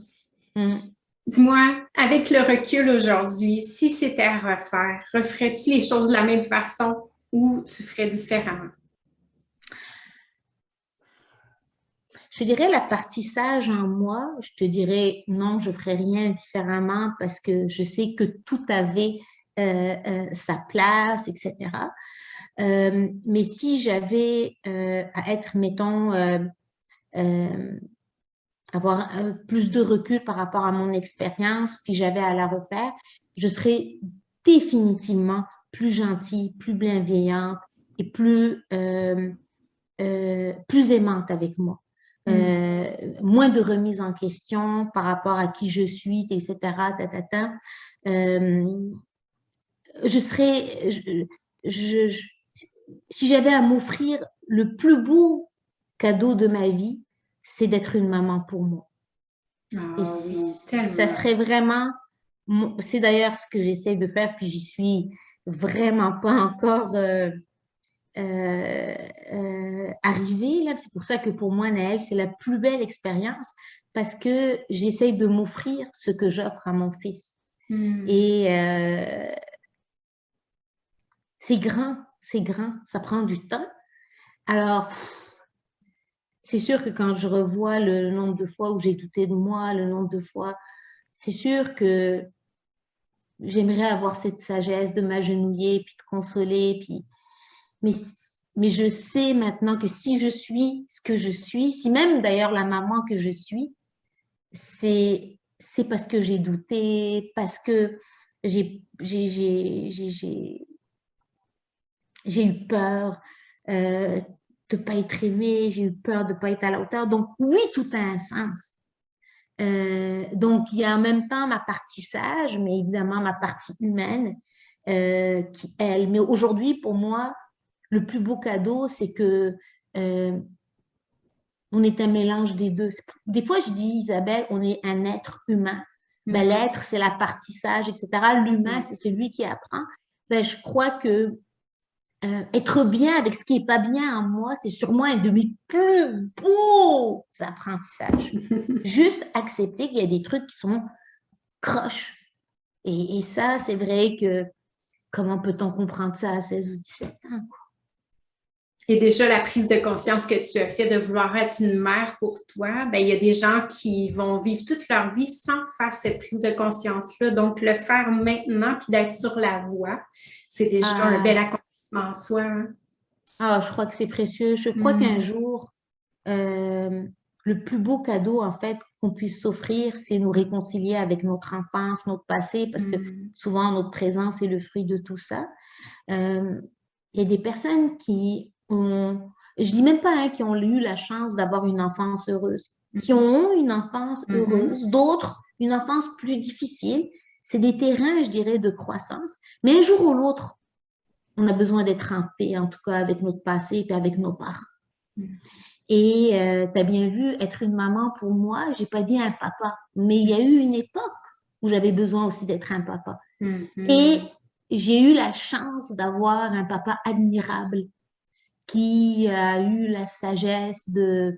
Mm. Dis-moi, avec le recul aujourd'hui, si c'était à refaire, referais-tu les choses de la même façon ou tu ferais différemment? Je te dirais la partie sage en moi, je te dirais non, je ferais rien différemment parce que je sais que tout avait sa place, etc. Mais si j'avais à être, mettons, euh, avoir plus de recul par rapport à mon expérience, puis j'avais à la refaire, je serais définitivement plus gentille, plus bienveillante et plus aimante avec moi. Moins de remise en question par rapport à qui je suis, etc. Je serais, si j'avais à m'offrir le plus beau cadeau de ma vie, c'est d'être une maman pour moi. Et ça serait vraiment, c'est d'ailleurs ce que j'essaie de faire, puis j'y suis vraiment pas encore arrivée là. C'est pour ça que pour moi, Naël, c'est la plus belle expérience parce que j'essaie de m'offrir ce que j'offre à mon fils. Et c'est grand, ça prend du temps. Alors, c'est sûr que quand je revois le nombre de fois où j'ai douté de moi, le nombre de fois, c'est sûr que j'aimerais avoir cette sagesse de m'agenouiller, puis de consoler, puis... Mais je sais maintenant que si je suis ce que je suis, si même d'ailleurs la maman que je suis, c'est parce que j'ai douté, parce que j'ai eu peur de ne pas être aimée, j'ai eu peur de ne pas être à la hauteur. Donc oui, tout a un sens. Donc il y a en même temps ma partie sage, mais évidemment ma partie humaine qui, elle, mais aujourd'hui pour moi, le plus beau cadeau, c'est que on est un mélange des deux. Des fois, je dis, Isabelle, on est un être humain. Ben, l'être, c'est la partie sage, etc. L'humain, c'est celui qui apprend. Ben, je crois que être bien avec ce qui n'est pas bien en moi, c'est sûrement un de mes plus beaux apprentissages. Juste accepter qu'il y a des trucs qui sont croches. Et ça, c'est vrai que comment peut-on comprendre ça à 16 ou 17 ans, quoi? Et déjà, la prise de conscience que tu as fait de vouloir être une mère pour toi, ben, il y a des gens qui vont vivre toute leur vie sans faire cette prise de conscience-là. Donc, le faire maintenant puis d'être sur la voie, c'est déjà un bel accomplissement en soi. Hein? Je crois que c'est précieux. Je crois qu'un jour, le plus beau cadeau, en fait, qu'on puisse s'offrir, c'est nous réconcilier avec notre enfance, notre passé, parce que souvent, notre présent, c'est le fruit de tout ça. Il y a des personnes qui ont, je dis même pas qui ont eu la chance d'avoir une enfance heureuse, qui ont une enfance heureuse, d'autres, une enfance plus difficile. C'est des terrains, je dirais, de croissance. Mais un jour ou l'autre, on a besoin d'être en paix, en tout cas avec notre passé et avec nos parents. Et tu as bien vu, être une maman pour moi, j'ai pas dit un papa, mais il y a eu une époque où j'avais besoin aussi d'être un papa. Et j'ai eu la chance d'avoir un papa admirable qui a eu la sagesse de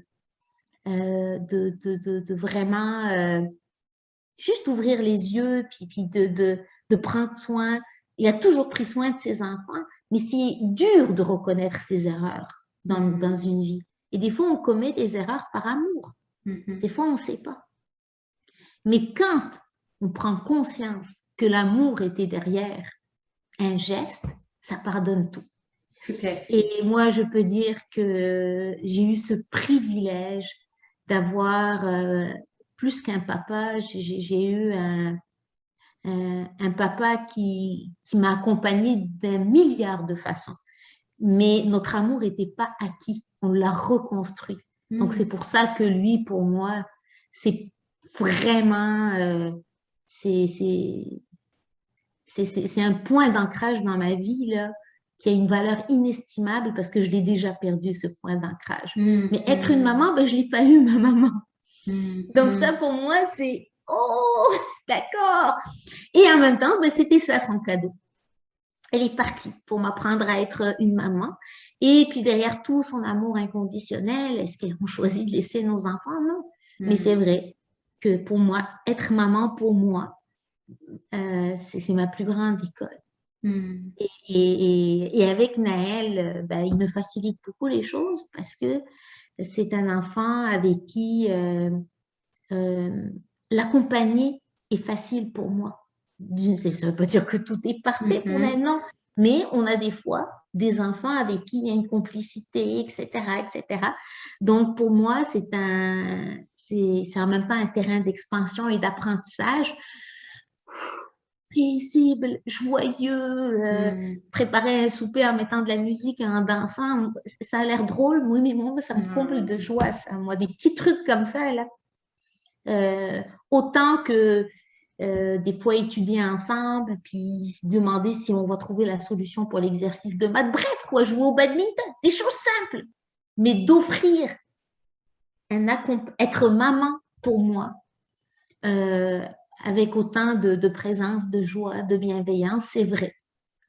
vraiment juste ouvrir les yeux, puis de prendre soin. Il a toujours pris soin de ses enfants, mais c'est dur de reconnaître ses erreurs dans une vie. Et des fois, on commet des erreurs par amour. Des fois, on ne sait pas. Mais quand on prend conscience que l'amour était derrière un geste, ça pardonne tout. Tout à fait. Et moi, je peux dire que j'ai eu ce privilège d'avoir plus qu'un papa, j'ai eu un papa qui m'a accompagnée d'un milliard de façons. Mais notre amour n'était pas acquis, on l'a reconstruit. Donc, c'est pour ça que lui, pour moi, c'est vraiment, c'est un point d'ancrage dans ma vie, là, qui a une valeur inestimable parce que je l'ai déjà perdu, ce point d'ancrage. Mais être une maman, ben, je ne l'ai pas eu, ma maman. Donc, ça, pour moi, c'est « Oh, d'accord !» Et en même temps, ben, c'était ça son cadeau. Elle est partie pour m'apprendre à être une maman. Et puis, derrière tout son amour inconditionnel, est-ce qu'on choisit de laisser nos enfants? Non. Mais c'est vrai que pour moi, être maman, pour moi, c'est ma plus grande école. Et avec Naël, ben, il me facilite beaucoup les choses parce que c'est un enfant avec qui l'accompagner est facile pour moi. Ça ne veut pas dire que tout est parfait pour Naël, non. Mais on a des fois des enfants avec qui il y a une complicité, etc., etc. Donc, pour moi, c'est en même temps un terrain d'expansion et d'apprentissage paisible, joyeux, préparer un souper en mettant de la musique et en dansant, ça a l'air drôle, oui, mais moi, ça me comble de joie, ça. Moi, des petits trucs comme ça, là. Autant que des fois étudier ensemble, puis se demander si on va trouver la solution pour l'exercice de maths. Bref, quoi, jouer au badminton, des choses simples. Mais d'offrir être maman pour moi, avec autant de présence, de joie, de bienveillance, c'est vrai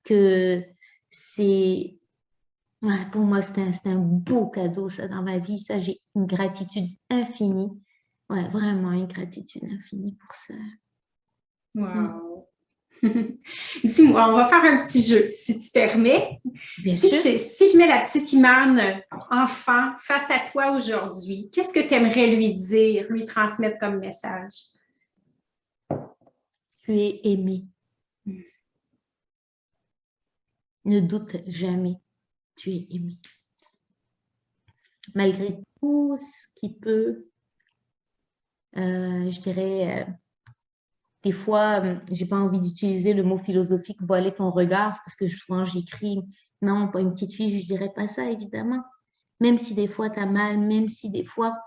que c'est, ouais, pour moi, c'est un beau cadeau, ça, dans ma vie. Ça, j'ai une gratitude infinie. Ouais, vraiment une gratitude infinie pour ça. Wow. Dis-moi, on va faire un petit jeu, si tu permets. Si je mets la petite Imane enfant face à toi aujourd'hui, qu'est-ce que tu aimerais lui dire, lui transmettre comme message? Tu es aimé. Ne doute jamais, tu es aimé. Malgré tout ce qui peut, je dirais, des fois, j'ai pas envie d'utiliser le mot philosophique, voiler ton regard, parce que souvent j'écris, non, pas une petite fille, je dirais pas ça, évidemment. Même si des fois tu as mal, même si des fois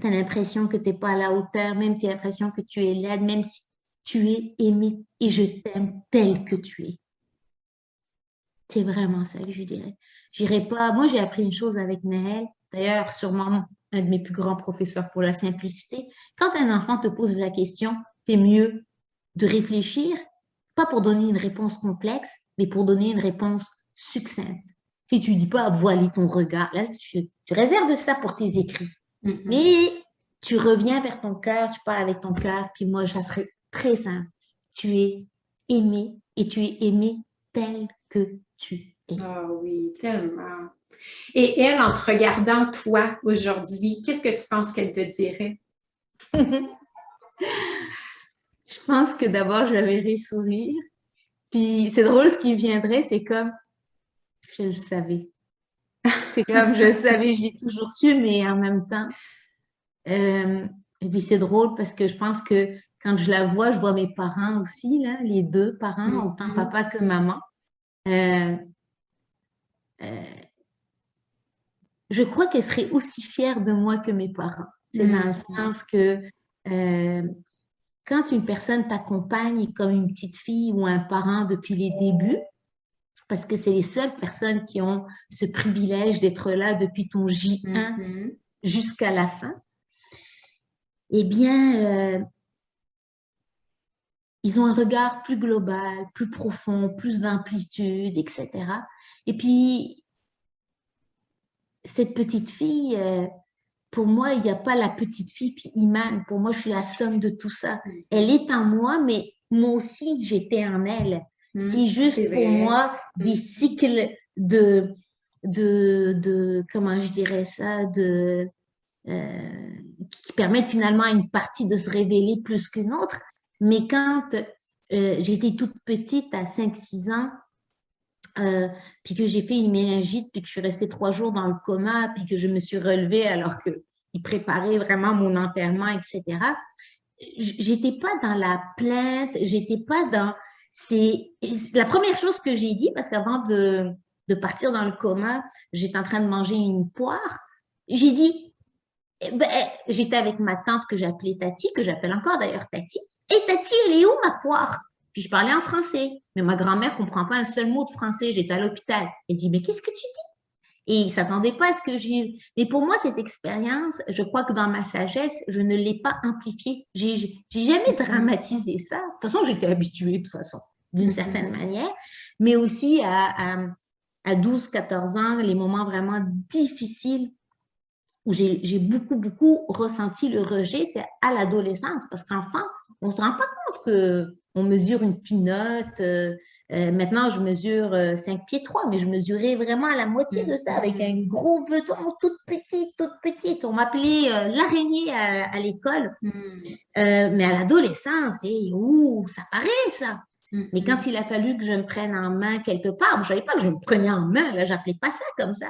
tu as l'impression que tu n'es pas à la hauteur, même tu as l'impression que tu es laide, même si tu es aimé et je t'aime tel que tu es. C'est vraiment ça que je dirais. J'irai pas. Moi, j'ai appris une chose avec Naël, d'ailleurs, sûrement un de mes plus grands professeurs pour la simplicité. Quand un enfant te pose la question, c'est mieux de réfléchir, pas pour donner une réponse complexe, mais pour donner une réponse succincte. Si tu dis pas voiler ton regard, là, tu réserves ça pour tes écrits. Mais tu reviens vers ton cœur, tu parles avec ton cœur, puis moi, ça serait très simple. Tu es aimé et tu es aimé tel que tu es. Ah oui, tellement. Et elle, en te regardant toi aujourd'hui, qu'est-ce que tu penses qu'elle te dirait? Je pense que d'abord, je la verrais sourire. Puis c'est drôle, ce qui viendrait, c'est comme, je le savais. C'est comme, je le savais, je l'ai toujours su, mais en même temps. Et puis c'est drôle parce que je pense que quand je la vois, je vois mes parents aussi, là, les deux parents, autant papa que maman. Je crois qu'elle serait aussi fière de moi que mes parents. C'est dans le sens que quand une personne t'accompagne comme une petite fille ou un parent depuis les débuts, parce que c'est les seules personnes qui ont ce privilège d'être là depuis ton J1 jusqu'à la fin, eh bien, ils ont un regard plus global, plus profond, plus d'amplitude, etc. Et puis, cette petite fille, pour moi, il n'y a pas la petite fille puis Imane. Pour moi, je suis la somme de tout ça. Elle est en moi, mais moi aussi, j'étais en elle. C'est juste pour moi des cycles de comment je dirais ça, qui permettent finalement à une partie de se révéler plus qu'une autre. Mais quand j'étais toute petite, à 5-6 ans, puis que j'ai fait une méningite, puis que je suis restée 3 jours dans le coma, puis que je me suis relevée alors qu'ils préparaient vraiment mon enterrement, etc. J'étais pas dans la plainte, j'étais pas dans... C'est la première chose que j'ai dit, parce qu'avant de partir dans le coma, j'étais en train de manger une poire. J'ai dit, j'étais avec ma tante que j'appelais Tati, que j'appelle encore d'ailleurs Tati. Et Tati, elle est où ma poire? Puis je parlais en français. Mais ma grand-mère ne comprend pas un seul mot de français. J'étais à l'hôpital. Elle dit, mais qu'est-ce que tu dis? Et il ne s'attendait pas à ce que j'ai... Mais pour moi, cette expérience, je crois que dans ma sagesse, je ne l'ai pas amplifiée. J'ai jamais dramatisé ça. De toute façon, j'étais habituée, de toute façon, d'une certaine manière. Mais aussi à 12-14 ans, les moments vraiment difficiles où j'ai beaucoup ressenti le rejet, c'est à l'adolescence. Parce qu'enfant, on ne se rend pas compte qu'on mesure une pinotte. Maintenant, je mesure 5 pieds 3, mais je mesurais vraiment à la moitié de ça, avec un gros beton, toute petite. On m'appelait l'araignée à l'école. Mais à l'adolescence, ça paraît, ça. Mais quand il a fallu que je me prenne en main quelque part, je ne savais pas que je me prenais en main, là, j'appelais pas ça comme ça.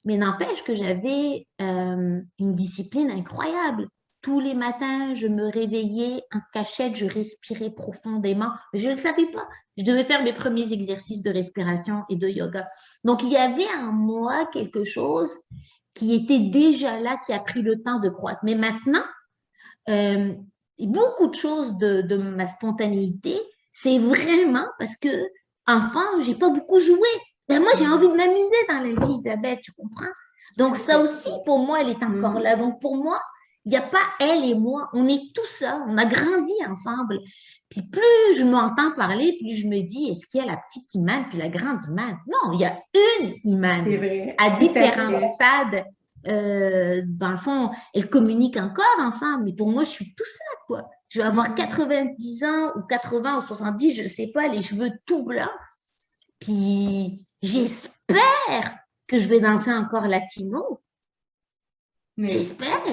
Mais n'empêche que j'avais une discipline incroyable. Tous les matins, je me réveillais en cachette, je respirais profondément. Je ne le savais pas. Je devais faire mes premiers exercices de respiration et de yoga. Donc, il y avait en moi quelque chose qui était déjà là, qui a pris le temps de croître. Mais maintenant, beaucoup de choses de ma spontanéité, c'est vraiment parce que, enfant, j'ai pas beaucoup joué. Ben moi, j'ai envie de m'amuser dans la vie, Isabelle, tu comprends? Donc, ça aussi, pour moi, elle est encore là. Donc, pour moi, il n'y a pas elle et moi. On est tout ça. On a grandi ensemble. Puis, plus je m'entends parler, plus je me dis, est-ce qu'il y a la petite Imane puis la grande Imane? Non, il y a une Imane à différents stades. Dans le fond, elles communiquent encore ensemble. Mais pour moi, je suis tout ça, quoi. Je vais avoir 90 ans ou 80 ou 70, je ne sais pas, les cheveux tout blancs. Puis j'espère que je vais danser encore latino. Mais... J'espère.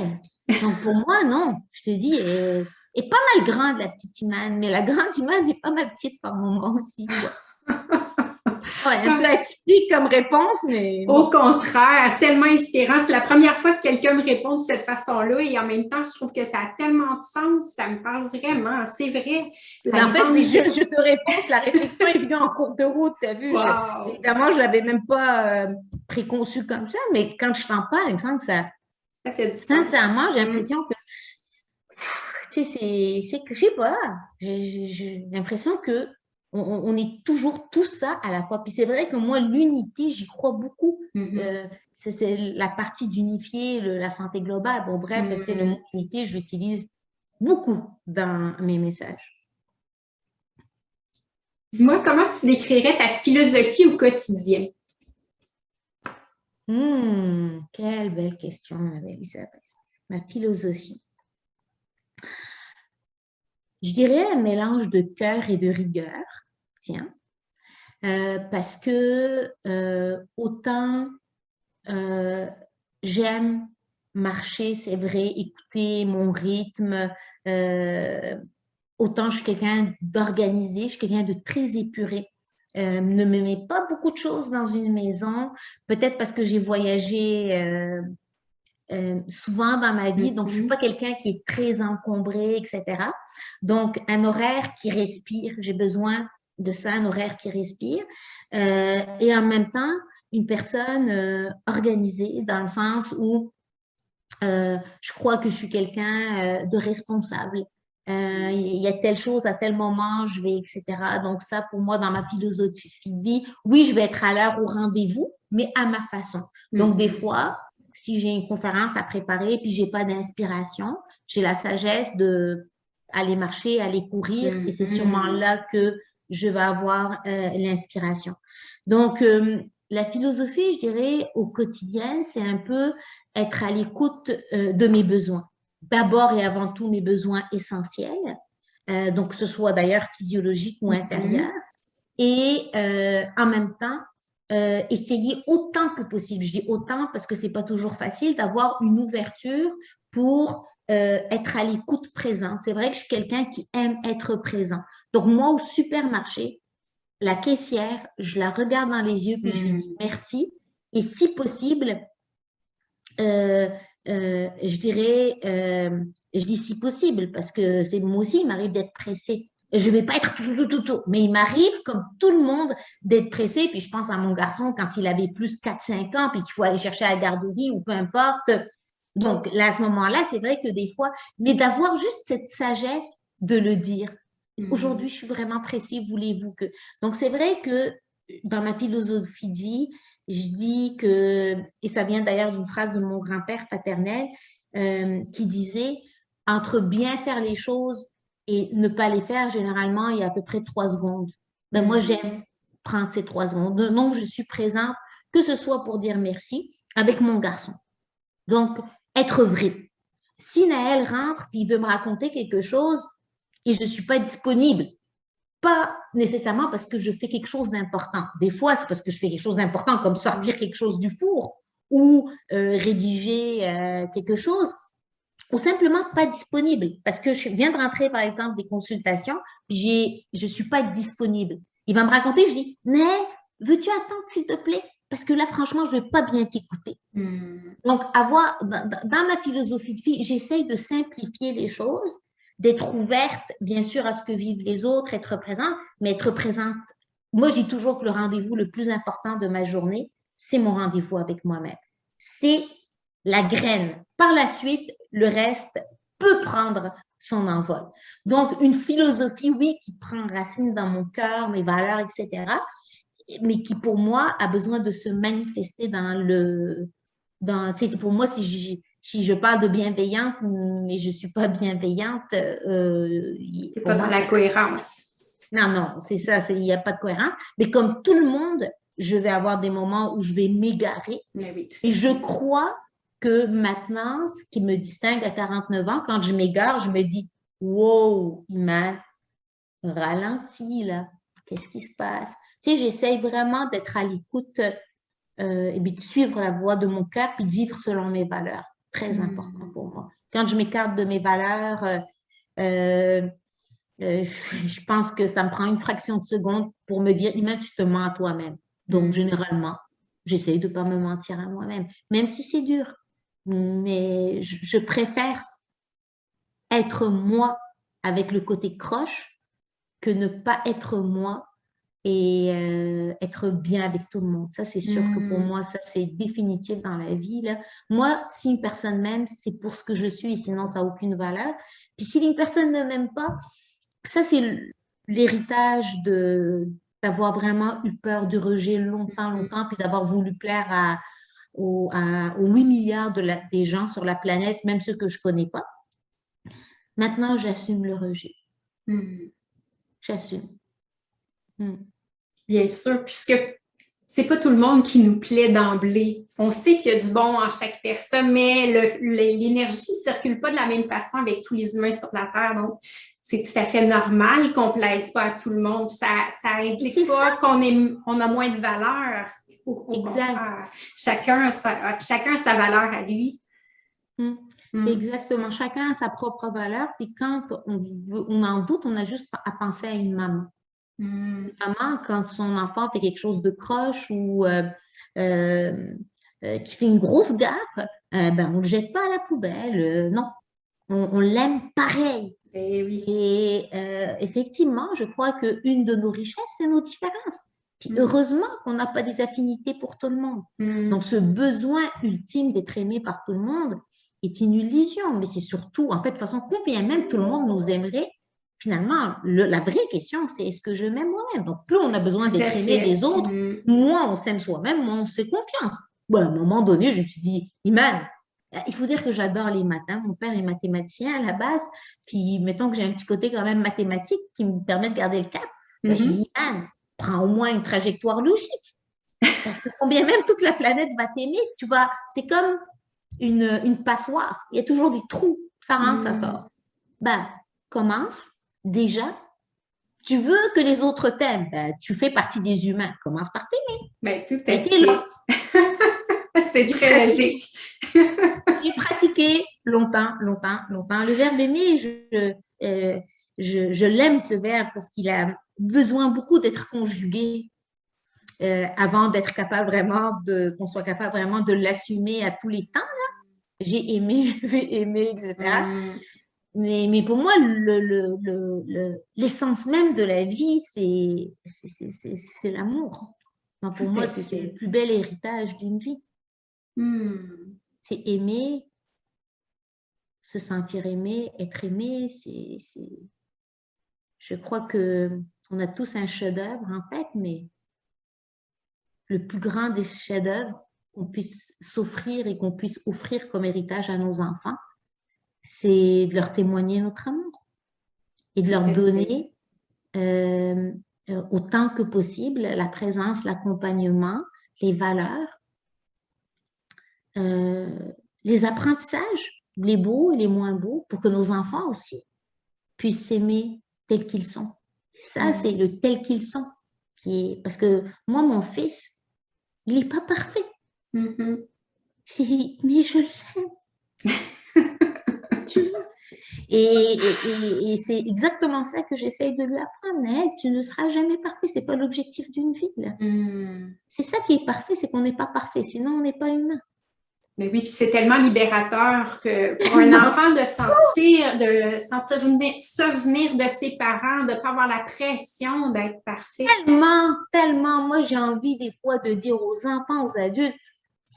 Donc pour moi, non. Je te dis, elle est pas mal grande, la petite Imane, mais la grande Imane est pas mal petite par moment aussi, quoi. Ouais, un peu atypique comme réponse, mais... Au contraire, tellement inspirant. C'est la première fois que quelqu'un me répond de cette façon-là et en même temps, je trouve que ça a tellement de sens. Ça me parle vraiment. C'est vrai. En fait, je te réponds, la réflexion est venue en cours de route. Tu as vu? Wow. Évidemment, je ne l'avais même pas préconçu comme ça, mais quand je t'en parle, il me semble que ça fait du sens. Sincèrement, j'ai l'impression que... Tu sais, c'est que, je sais pas, j'ai l'impression que on est toujours tout ça à la fois. Puis c'est vrai que moi, l'unité, j'y crois beaucoup. C'est la partie d'unifier la santé globale. Bon, bref, le mot unité, je l'utilise beaucoup dans mes messages. Dis-moi, comment tu décrirais ta philosophie au quotidien? Quelle belle question, Isabelle. Ma philosophie. Je dirais un mélange de cœur et de rigueur. Tiens, parce que autant j'aime marcher, c'est vrai, écouter mon rythme, autant je suis quelqu'un d'organisé, je suis quelqu'un de très épuré. Ne me mets pas beaucoup de choses dans une maison, peut-être parce que j'ai voyagé souvent dans ma vie, donc je ne suis pas quelqu'un qui est très encombré, etc. Donc, un horaire qui respire, j'ai besoin de ça, un horaire qui respire. Et en même temps, une personne organisée dans le sens où je crois que je suis quelqu'un de responsable. Il y a telle chose à tel moment, je vais, etc. Donc ça, pour moi, dans ma philosophie de vie, oui, je vais être à l'heure au rendez-vous, mais à ma façon. Donc, des fois, si j'ai une conférence à préparer puis j'ai pas d'inspiration, j'ai la sagesse de aller marcher, aller courir et c'est sûrement là que je vais avoir l'inspiration. Donc, la philosophie, je dirais, au quotidien, c'est un peu être à l'écoute de mes besoins. D'abord et avant tout, mes besoins essentiels, donc que ce soit d'ailleurs physiologique ou intérieur, et en même temps, essayer autant que possible. Je dis autant parce que c'est pas toujours facile d'avoir une ouverture pour être à l'écoute présente. C'est vrai que je suis quelqu'un qui aime être présent. Donc moi, au supermarché, la caissière, je la regarde dans les yeux puis je lui dis merci. Et si possible, je dirais, je dis si possible parce que c'est moi aussi, il m'arrive d'être pressée. Je ne vais pas être tout, mais il m'arrive, comme tout le monde, d'être pressé. Puis je pense à mon garçon quand il avait plus 4-5 ans, puis qu'il faut aller chercher à la garderie ou peu importe. Donc, là, à ce moment-là, c'est vrai que des fois, mais d'avoir juste cette sagesse de le dire. Aujourd'hui, je suis vraiment pressée, voulez-vous que... Donc, c'est vrai que dans ma philosophie de vie, je dis que, et ça vient d'ailleurs d'une phrase de mon grand-père paternel, qui disait, entre bien faire les choses et ne pas les faire, généralement, il y a à peu près 3 secondes. Mais moi, j'aime prendre ces 3 secondes. Donc, je suis présente, que ce soit pour dire merci, avec mon garçon. Donc, être vrai. Si Naël rentre et il veut me raconter quelque chose et je ne suis pas disponible, pas nécessairement parce que je fais quelque chose d'important. Des fois, c'est parce que je fais quelque chose d'important, comme sortir quelque chose du four ou rédiger quelque chose, ou simplement pas disponible. Parce que je viens de rentrer, par exemple, des consultations, je ne suis pas disponible. Il va me raconter, je dis, mais veux-tu attendre, s'il te plaît? Parce que là, franchement, je ne vais pas bien t'écouter. Donc, dans ma philosophie de vie, j'essaye de simplifier les choses, d'être ouverte, bien sûr, à ce que vivent les autres, être présente, mais être présente. Moi, je dis toujours que le rendez-vous le plus important de ma journée, c'est mon rendez-vous avec moi-même. C'est la graine. Par la suite, le reste peut prendre son envol. Donc, une philosophie, oui, qui prend racine dans mon cœur, mes valeurs, etc., mais qui, pour moi, a besoin de se manifester pour moi, si je parle de bienveillance, mais je ne suis pas bienveillante. C'est pas dans la cohérence. Non, c'est ça, il n'y a pas de cohérence. Mais comme tout le monde, je vais avoir des moments où je vais m'égarer. Oui, et je crois que maintenant, ce qui me distingue à 49 ans, quand je m'égare, je me dis, wow, Iman, ralentis là, qu'est-ce qui se passe? Tu sais, j'essaye vraiment d'être à l'écoute et de suivre la voie de mon cœur et de vivre selon mes valeurs. Très important pour moi. Quand je m'écarte de mes valeurs, je pense que ça me prend une fraction de seconde pour me dire, Iman, tu te mens à toi-même. Donc, généralement, j'essaye de ne pas me mentir à moi-même, même si c'est dur. Mais je préfère être moi avec le côté croche que ne pas être moi et être bien avec tout le monde. Ça, c'est sûr que pour moi, ça, c'est définitif dans la vie, là. Moi, si une personne m'aime, c'est pour ce que je suis, et sinon, ça n'a aucune valeur. Puis si une personne ne m'aime pas, ça, c'est l'héritage d'avoir vraiment eu peur du rejet longtemps, puis d'avoir voulu plaire aux 8 milliards des gens sur la planète, même ceux que je ne connais pas. Maintenant, j'assume le rejet. J'assume. Bien sûr, puisque c'est pas tout le monde qui nous plaît d'emblée. On sait qu'il y a du bon en chaque personne, mais l'énergie ne circule pas de la même façon avec tous les humains sur la Terre. Donc, c'est tout à fait normal qu'on ne plaise pas à tout le monde. Ça n'indique pas qu'on a moins de valeur. Au contraire, chacun a sa valeur à lui. Exactement. Chacun a sa propre valeur. Puis quand on en doute, on a juste à penser à une maman. Une maman, quand son enfant fait quelque chose de croche ou qui fait une grosse gaffe, on ne le jette pas à la poubelle. Non, on l'aime pareil. Et effectivement, je crois qu'une de nos richesses, c'est nos différences. Puis heureusement qu'on n'a pas des affinités pour tout le monde. Donc, ce besoin ultime d'être aimé par tout le monde est une illusion. Mais c'est surtout, en fait, de toute façon, combien même tout le monde nous aimerait, finalement, la vraie question, c'est est-ce que je m'aime moi-même? Donc, plus on a besoin d'être aimé des autres, moins on s'aime soi-même, moins on se fait confiance. Bon, à un moment donné, je me suis dit, Iman, il faut dire que j'adore les maths. Mon père est mathématicien à la base, puis mettons que j'ai un petit côté quand même mathématique qui me permet de garder le cap. Je dis, Iman, prends au moins une trajectoire logique. Parce que combien même toute la planète va t'aimer, tu vois, c'est comme une passoire. Il y a toujours des trous. Ça rentre, ça sort. Commence. Déjà, tu veux que les autres t'aiment, tu fais partie des humains. Commence par t'aimer. Tout à fait. C'est très logique. J'ai pratiqué longtemps. Le verbe aimer, je l'aime ce verbe parce qu'il a besoin beaucoup d'être conjugué avant d'être capable vraiment qu'on soit capable vraiment de l'assumer à tous les temps. J'ai aimé, je vais aimer, etc. Mais pour moi, l'essence même de la vie, c'est l'amour. Donc pour moi, c'est le plus bel héritage d'une vie. C'est aimer, se sentir aimé, être aimé. Je crois qu'on a tous un chef-d'œuvre, en fait, mais le plus grand des chefs-d'œuvre qu'on puisse s'offrir et qu'on puisse offrir comme héritage à nos enfants, c'est de leur témoigner notre amour et de leur donner autant que possible la présence, l'accompagnement, les valeurs, les apprentissages, les beaux et les moins beaux, pour que nos enfants aussi puissent s'aimer tels qu'ils sont. Et ça, c'est le tel qu'ils sont. Parce que moi, mon fils, il n'est pas parfait. Mais je l'aime. sûr. Et c'est exactement ça que j'essaye de lui apprendre. Elle, tu ne seras jamais parfait. C'est pas l'objectif d'une vie. C'est ça qui est parfait, c'est qu'on n'est pas parfait. Sinon, on n'est pas humain. Mais oui, puis c'est tellement libérateur que pour un enfant de se venir de ses parents, de ne pas avoir la pression d'être parfait. Tellement, tellement. Moi, j'ai envie des fois de dire aux enfants, aux adultes,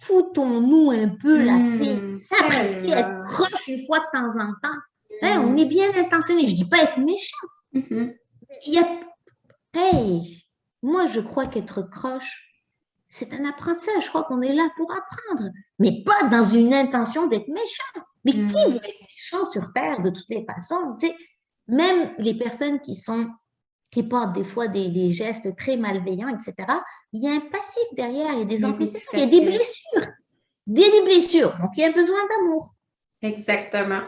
foutons-nous un peu la paix. Ça apprécie être croche une fois de temps en temps. Hein, on est bien intentionné. Je ne dis pas être méchant. Hey, moi, je crois qu'être croche, c'est un apprentissage. Je crois qu'on est là pour apprendre, mais pas dans une intention d'être méchant. Mais qui veut être méchant sur Terre de toutes les façons? Tu sais, même les personnes qui portent des fois des gestes très malveillants, etc., il y a un passif derrière, il y a des antécédents, il y a des blessures. Des blessures. Donc, il y a besoin d'amour. Exactement.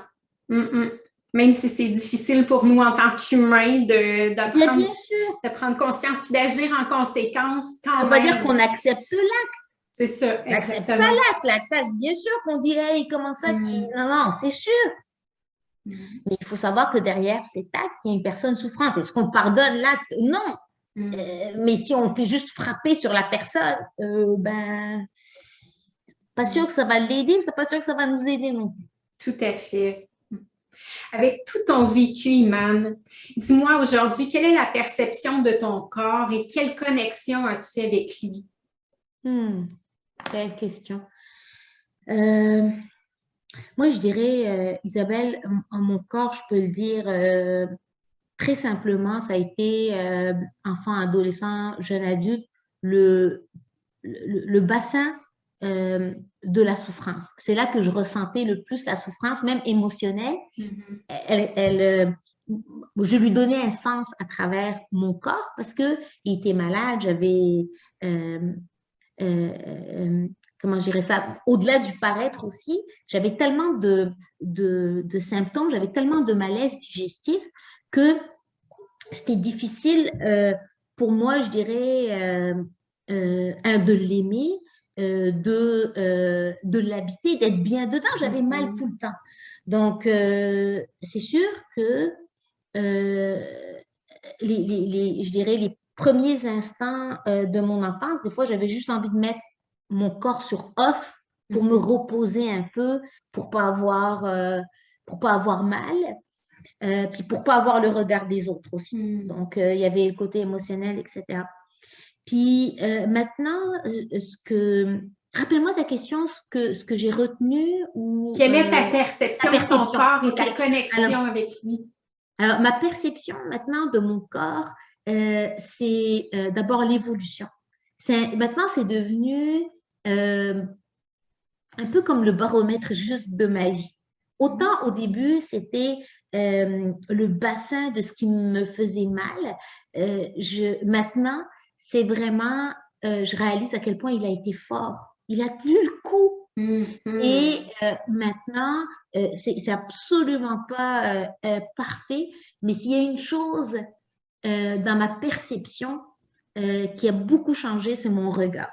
Même si c'est difficile pour nous en tant qu'humains de prendre conscience et d'agir en conséquence quand même. On va dire qu'on accepte l'acte. C'est ça, on n'accepte pas l'acte. Bien sûr qu'on dit, hey, comment ça? Non, c'est sûr. Mais il faut savoir que derrière cet acte, il y a une personne souffrante. Est-ce qu'on pardonne l'acte? Non. Mais si on fait juste frapper sur la personne, pas sûr que ça va l'aider, c'est pas sûr que ça va nous aider non plus. Tout à fait. Avec tout ton vécu, Imane, dis-moi aujourd'hui, quelle est la perception de ton corps et quelle connexion as-tu avec lui? Quelle question. Moi, je dirais, Isabelle, mon corps, je peux le dire très simplement, ça a été enfant, adolescent, jeune adulte, le bassin de la souffrance. C'est là que je ressentais le plus la souffrance, même émotionnelle. Je lui donnais un sens à travers mon corps parce qu'il était malade, j'avais, comment je dirais ça, au-delà du paraître aussi, j'avais tellement de symptômes, j'avais tellement de malaise digestif que c'était difficile pour moi, je dirais, de l'aimer, de l'habiter, d'être bien dedans. J'avais mal tout le temps. Donc, c'est sûr que je dirais les premiers instants de mon enfance, des fois, j'avais juste envie de mettre mon corps sur off pour me reposer un peu, pour pas avoir mal, puis pour pas avoir le regard des autres aussi. Donc, il y avait le côté émotionnel, etc. Puis maintenant, rappelle-moi ta question, ce que j'ai retenu. Quelle est ta perception de ton corps et ta connexion avec lui? Alors, ma perception maintenant de mon corps, c'est d'abord l'évolution. Maintenant, c'est devenu un peu comme le baromètre juste de ma vie. Autant au début, c'était le bassin de ce qui me faisait mal. Maintenant, c'est vraiment, je réalise à quel point il a été fort. Il a tenu le coup. Et maintenant, c'est absolument pas parfait, mais s'il y a une chose dans ma perception qui a beaucoup changé, c'est mon regard.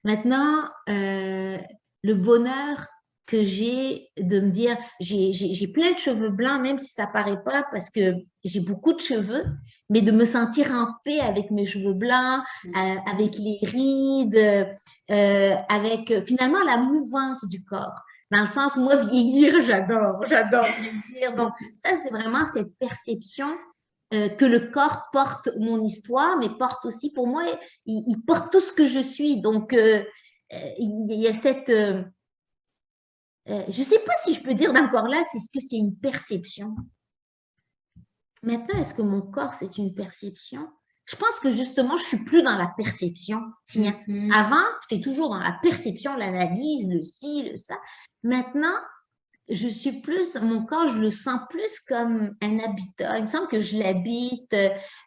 Maintenant, le bonheur que j'ai de me dire, j'ai plein de cheveux blancs, même si ça ne paraît pas parce que j'ai beaucoup de cheveux, mais de me sentir en paix avec mes cheveux blancs, avec les rides, avec finalement la mouvance du corps. Dans le sens, moi, vieillir, j'adore vieillir. Donc, ça, c'est vraiment cette perception que le corps porte mon histoire, mais porte aussi, pour moi, il porte tout ce que je suis. Donc, il y a cette... je ne sais pas si je peux dire encore là, c'est ce que c'est une perception. Maintenant, est-ce que mon corps, c'est une perception? Je pense que justement, je ne suis plus dans la perception. Tiens, avant, j'étais toujours dans la perception, l'analyse, le ci, le ça. Maintenant, je suis plus, mon corps, je le sens plus comme un habitat. Il me semble que je l'habite,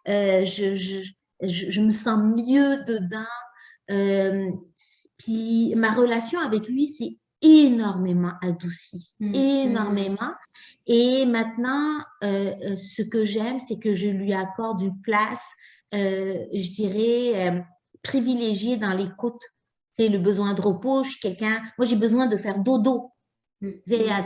je me sens mieux dedans. Puis ma relation avec lui, c'est énormément adouci, énormément. Et maintenant, ce que j'aime, c'est que je lui accorde une place, je dirais, privilégiée dans l'écoute. C'est le besoin de repos. Je suis quelqu'un, moi j'ai besoin de faire dodo.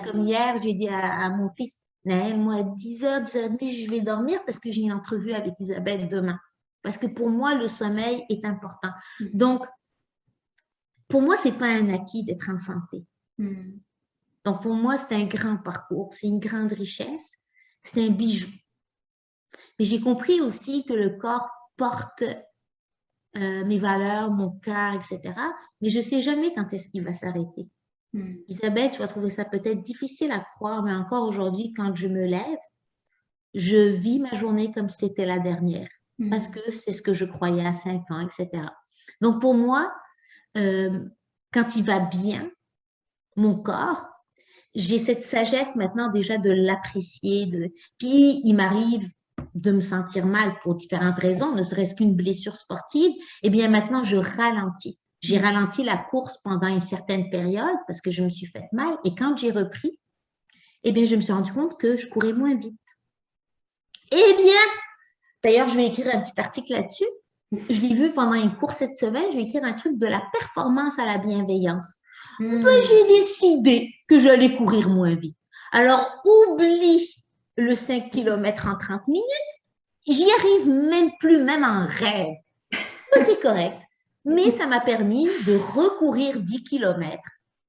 Comme hier, j'ai dit à mon fils, Naël, moi, à 10h, 10h30, je vais dormir parce que j'ai une entrevue avec Isabelle demain. Parce que pour moi, le sommeil est important. Donc, pour moi, ce n'est pas un acquis d'être en santé. Donc, pour moi, c'est un grand parcours, c'est une grande richesse, c'est un bijou. Mais j'ai compris aussi que le corps porte mes valeurs, mon cœur, etc. Mais je ne sais jamais quand est-ce qu'il va s'arrêter. Isabelle, tu vas trouver ça peut-être difficile à croire, mais encore aujourd'hui, quand je me lève, je vis ma journée comme si c'était la dernière. Parce que c'est ce que je croyais à 5 ans, etc. Donc, pour moi, quand il va bien, mon corps, j'ai cette sagesse maintenant déjà de l'apprécier. Puis, il m'arrive de me sentir mal pour différentes raisons, ne serait-ce qu'une blessure sportive. Eh bien, maintenant, je ralentis. J'ai ralenti la course pendant une certaine période parce que je me suis fait mal. Et quand j'ai repris, eh bien, je me suis rendu compte que je courais moins vite. Eh bien, d'ailleurs, je vais écrire un petit article là-dessus. Je l'ai vu pendant une course cette semaine. Je vais écrire un truc de la performance à la bienveillance. Ben, j'ai décidé que j'allais courir moins vite. Alors, oublie le 5 km en 30 minutes. J'y arrive même plus, même en rêve. C'est correct. Mais ça m'a permis de recourir 10 km.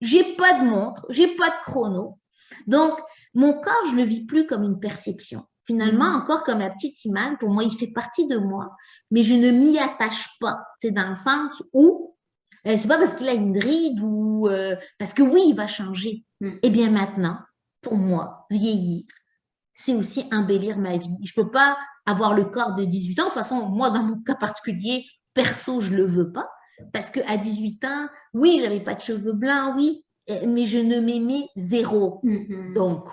J'ai pas de montre, j'ai pas de chrono. Donc, mon corps, je le vis plus comme une perception. Finalement, encore comme la petite Imane, pour moi, il fait partie de moi, mais je ne m'y attache pas. C'est dans le sens où, c'est pas parce qu'il a une ride ou parce que oui, il va changer. Eh bien, maintenant, pour moi, vieillir, c'est aussi embellir ma vie. Je peux pas avoir le corps de 18 ans. De toute façon, moi, dans mon cas particulier, perso, je le veux pas. Parce qu'à 18 ans, oui, j'avais pas de cheveux blancs, oui, mais je ne m'aimais zéro. Donc,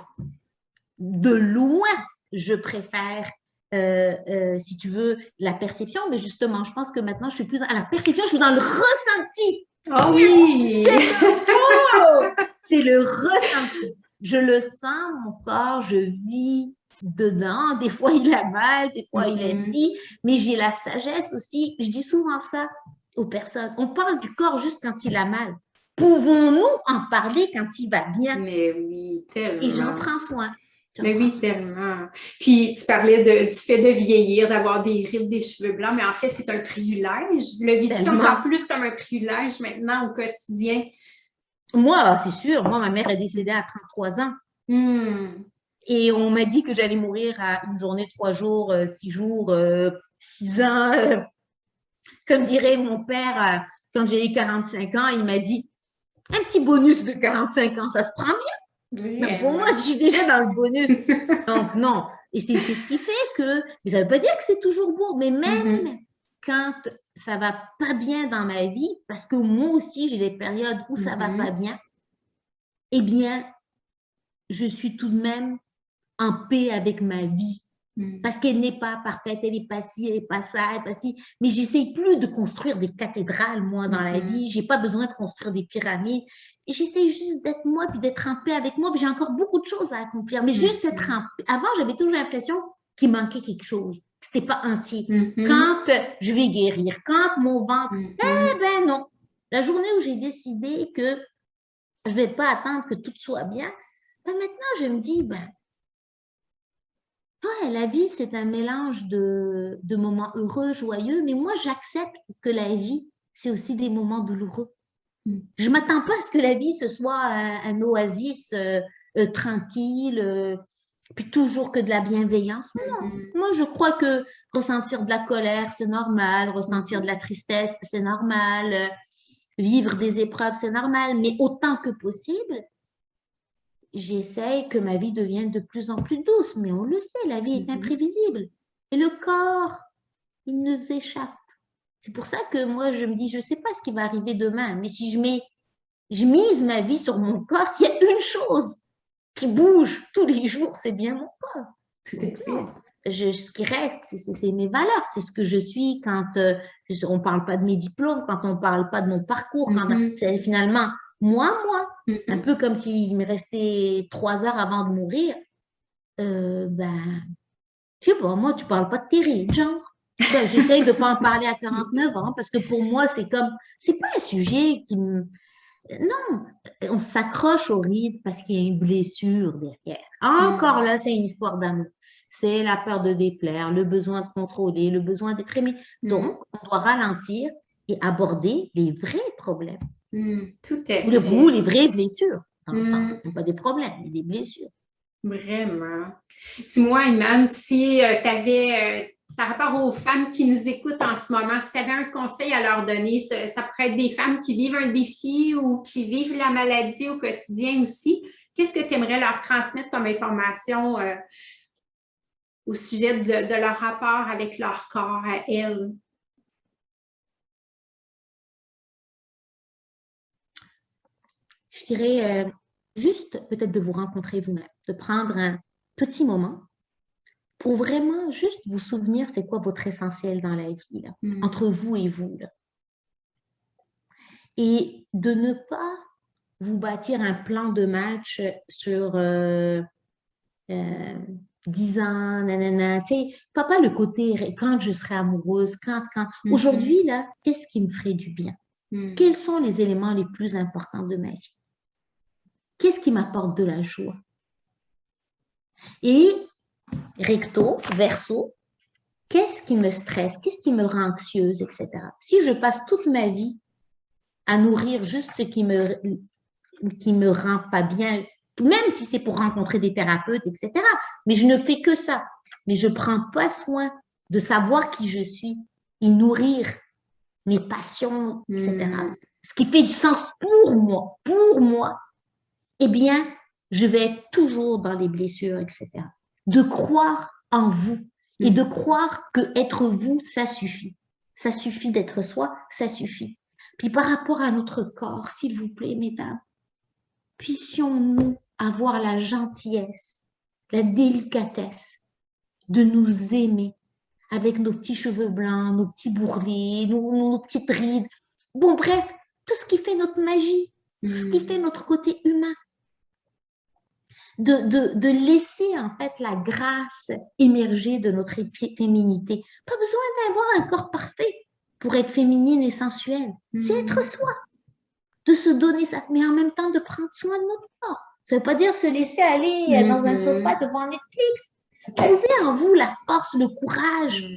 de loin, je préfère, si tu veux, la perception. Mais justement, je pense que maintenant, je suis plus dans la perception, je suis dans le ressenti. Oh oui! C'est le ressenti. Je le sens, mon corps, je vis dedans. Des fois, il a mal, des fois, il est si, mais j'ai la sagesse aussi. Je dis souvent ça aux personnes. On parle du corps juste quand il a mal. Pouvons-nous en parler quand il va bien? Mais oui, tellement. Et j'en prends soin. Mais oui, tellement. Puis, tu parlais du fait de vieillir, d'avoir des rides, des cheveux blancs, mais en fait, c'est un privilège. Le vis-tu encore plus comme un privilège maintenant au quotidien? Moi, c'est sûr. Moi, ma mère est décédée à 33 ans. Et on m'a dit que j'allais mourir à une journée, 3 jours, 6 jours, 6 ans. Comme dirait mon père, quand j'ai eu 45 ans, il m'a dit « Un petit bonus de 45 ans, ça se prend bien. » Mais pour moi, je suis déjà dans le bonus. Donc, non. Et c'est ce qui fait que, mais ça ne veut pas dire que c'est toujours beau, mais même quand ça ne va pas bien dans ma vie, parce que moi aussi, j'ai des périodes où ça ne va pas bien, eh bien, je suis tout de même en paix avec ma vie. Parce qu'elle n'est pas parfaite, elle n'est pas ci, elle n'est pas ça, elle n'est pas ci. Mais j'essaie plus de construire des cathédrales, moi, dans la vie. Je n'ai pas besoin de construire des pyramides. Et j'essaie juste d'être moi, puis d'être en paix avec moi. Puis j'ai encore beaucoup de choses à accomplir. Mais juste être en paix. Avant, j'avais toujours l'impression qu'il manquait quelque chose, que ce n'était pas entier. Quand je vais guérir, quand mon ventre... Eh ben non. La journée où j'ai décidé que je ne vais pas attendre que tout soit bien, ben maintenant, je me dis, ouais, la vie, c'est un mélange de moments heureux, joyeux, mais moi, j'accepte que la vie, c'est aussi des moments douloureux. Je ne m'attends pas à ce que la vie, ce soit un oasis tranquille, puis toujours que de la bienveillance. Non, moi, je crois que ressentir de la colère, c'est normal, ressentir de la tristesse, c'est normal, vivre des épreuves, c'est normal, mais autant que possible, j'essaye que ma vie devienne de plus en plus douce, mais on le sait, la vie est imprévisible. Et le corps, il nous échappe. C'est pour ça que moi, je me dis, je ne sais pas ce qui va arriver demain, mais si je mise ma vie sur mon corps, s'il y a une chose qui bouge tous les jours, c'est bien mon corps. Tout à fait. Ce qui reste, c'est mes valeurs, c'est ce que je suis quand on ne parle pas de mes diplômes, quand on ne parle pas de mon parcours, quand c'est finalement... Moi, un peu comme s'il me restait 3 heures avant de mourir, je sais pas, moi, tu parles pas de tes rides, genre. J'essaye de pas en parler à 49 ans parce que pour moi, c'est pas un sujet qui me... Non, on s'accroche au ride parce qu'il y a une blessure derrière. Encore là, c'est une histoire d'amour. C'est la peur de déplaire, le besoin de contrôler, le besoin d'être aimé. Donc, on doit ralentir et aborder les vrais problèmes. Tout à Ou fait. les vraies blessures, dans le sens, pas des problèmes, mais des blessures. Vraiment. Dis-moi, Iman, si tu avais, par rapport aux femmes qui nous écoutent en ce moment, si tu avais un conseil à leur donner, ça pourrait être des femmes qui vivent un défi ou qui vivent la maladie au quotidien aussi. Qu'est-ce que tu aimerais leur transmettre comme information au sujet de leur rapport avec leur corps à elles? Je dirais juste peut-être de vous rencontrer vous-même, de prendre un petit moment pour vraiment juste vous souvenir c'est quoi votre essentiel dans la vie, là, entre vous et vous. Là. Et de ne pas vous bâtir un plan de match sur 10 ans, nanana, tu sais, pas le côté quand je serai amoureuse, quand. Aujourd'hui, là, qu'est-ce qui me ferait du bien? Quels sont les éléments les plus importants de ma vie? Qu'est-ce qui m'apporte de la joie? Et recto, verso, qu'est-ce qui me stresse? Qu'est-ce qui me rend anxieuse, etc. Si je passe toute ma vie à nourrir juste ce qui me rend pas bien, même si c'est pour rencontrer des thérapeutes, etc. Mais je ne fais que ça. Mais je prends pas soin de savoir qui je suis et nourrir mes passions, etc. Ce qui fait du sens pour moi, eh bien, je vais être toujours dans les blessures, etc. De croire en vous et de croire que être vous, ça suffit. Ça suffit d'être soi, ça suffit. Puis par rapport à notre corps, s'il vous plaît, mesdames, puissions-nous avoir la gentillesse, la délicatesse de nous aimer avec nos petits cheveux blancs, nos petits bourrelets, nos petites rides. Bon, bref, tout ce qui fait notre magie, tout ce qui fait notre côté humain. De laisser en fait la grâce émerger de notre féminité. Pas besoin d'avoir un corps parfait pour être féminine et sensuelle. C'est être soi. De se donner ça, mais en même temps de prendre soin de notre corps. Ça ne veut pas dire se laisser aller dans un sofa devant Netflix. Trouvez en vous la force, le courage